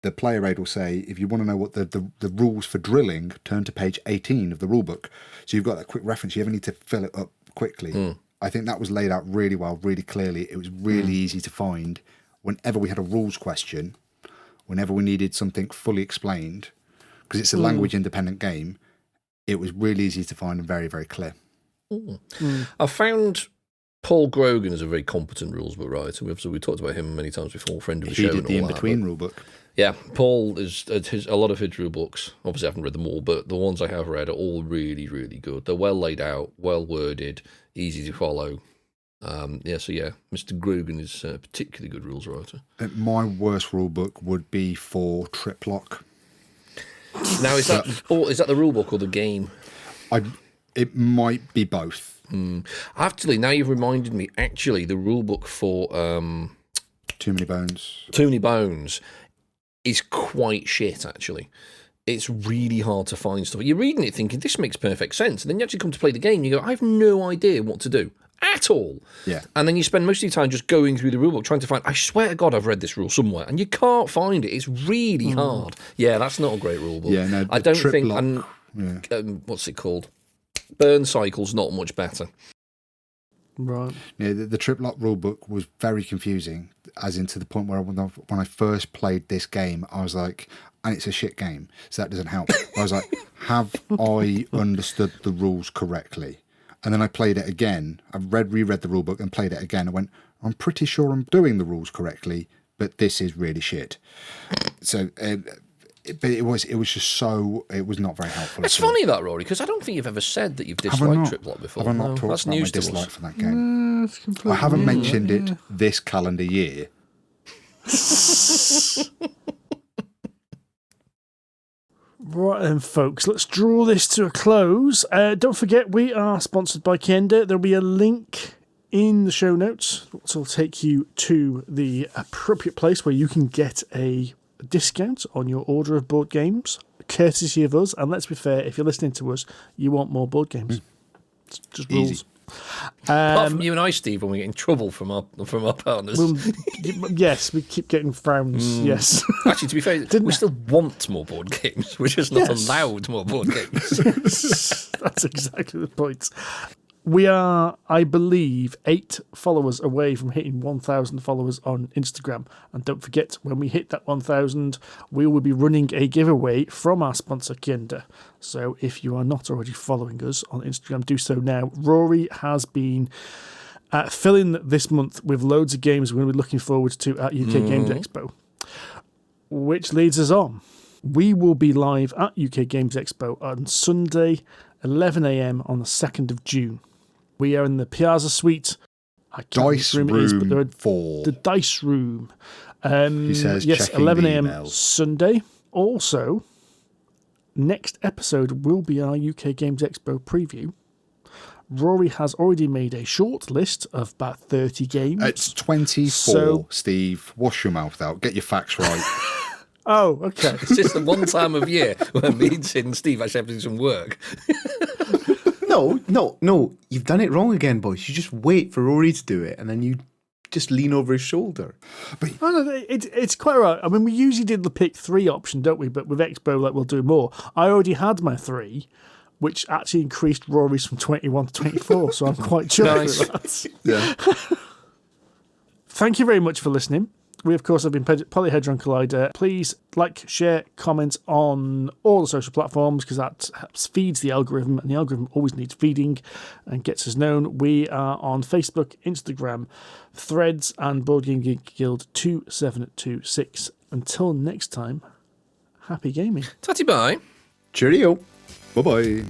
the player aid will say, if you want to know what the rules for drilling, turn to page 18 of the rule book. So you've got that quick reference. You ever need to fill it up quickly. I think that was laid out really well, really clearly. It was really easy to find. Whenever we had a rules question, whenever we needed something fully explained, because it's a language-independent game, it was really easy to find and very, very clear. I found Paul Grogan is a very competent rules book writer. We talked about him many times before, friend of the show. He did the in-between rule book. Yeah, Paul is a lot of his rule books. Obviously, I haven't read them all, but the ones I have read are all really, really good. They're well laid out, well worded, easy to follow. Mr. Grogan is a particularly good rules writer. My worst rule book would be for Trip Lock. Now, is that the rule book or the game? It might be both. Actually, now you've reminded me. Actually, the rule book for Too Many Bones. Too Many Bones is quite shit. Actually, it's really hard to find stuff. You're reading it thinking this makes perfect sense, and then you actually come to play the game. And you go, I have no idea what to do at all. Yeah. And then you spend most of your time just going through the rulebook trying to find, I swear to God I've read this rule somewhere, and you can't find it. It's really hard. Yeah, that's not a great rulebook. Yeah, no, I don't think what's it called? Burn Cycle's not much better. Right. Yeah, the Trip Lock rulebook was very confusing, as in to the point where when I first played this game, I was like, and it's a shit game, so that doesn't help. I was like, have I understood the rules correctly? And then I played it again. I reread the rule book and played it again. I went, I'm pretty sure I'm doing the rules correctly, but this is really shit. So, but it was just so, it was not very helpful. It's funny that, Rory, because I don't think you've ever said that you've disliked Trip Lock before. Have I not talked that's about my news to dislike us. for that game? I haven't mentioned it this calendar year. Right then, folks, let's draw this to a close. Don't forget, we are sponsored by Kenda. There'll be a link in the show notes, which will take you to the appropriate place where you can get a discount on your order of board games, courtesy of us. And let's be fair, if you're listening to us, you want more board games. It's just rules. Easy. Apart from you and I, Steve, when we get in trouble from our partners. Yes, we keep getting frowns. Yes. Actually, to be fair, we still want more board games. We're just not allowed more board games. That's exactly the point. We are, I believe, 8 followers away from hitting 1,000 followers on Instagram. And don't forget, when we hit that 1,000, we will be running a giveaway from our sponsor, Kenda. So if you are not already following us on Instagram, do so now. Rory has been filling this month with loads of games we're going to be looking forward to at UK Games Expo. Which leads us on. We will be live at UK Games Expo on Sunday, 11 a.m. on the 2nd of June. We are in the Piazza Suite. Dice Room 4. The Dice Room. He says, yes, checking 11 the a.m. emails. Sunday. Also, next episode will be our UK Games Expo preview. Rory has already made a short list of about 30 games. It's 24, Steve. Wash your mouth out. Get your facts right. Oh, okay. It's just the one time of year when me and Sid and Steve actually have to do some work. No. You've done it wrong again, boys. You just wait for Rory to do it, and then you just lean over his shoulder. It's quite right. I mean, we usually did the pick 3 option, don't we? But with Expo, we'll do more. I already had my 3, which actually increased Rory's from 21 to 24, so I'm quite chuffed with that. Yeah. Thank you very much for listening. We, of course, have been Polyhedron Collider. Please like, share, comment on all the social platforms because that helps feeds the algorithm, and the algorithm always needs feeding and gets us known. We are on Facebook, Instagram, Threads, and Board Game Geek Guild 2726. Until next time, happy gaming. Tatty bye. Cheerio. Bye-bye.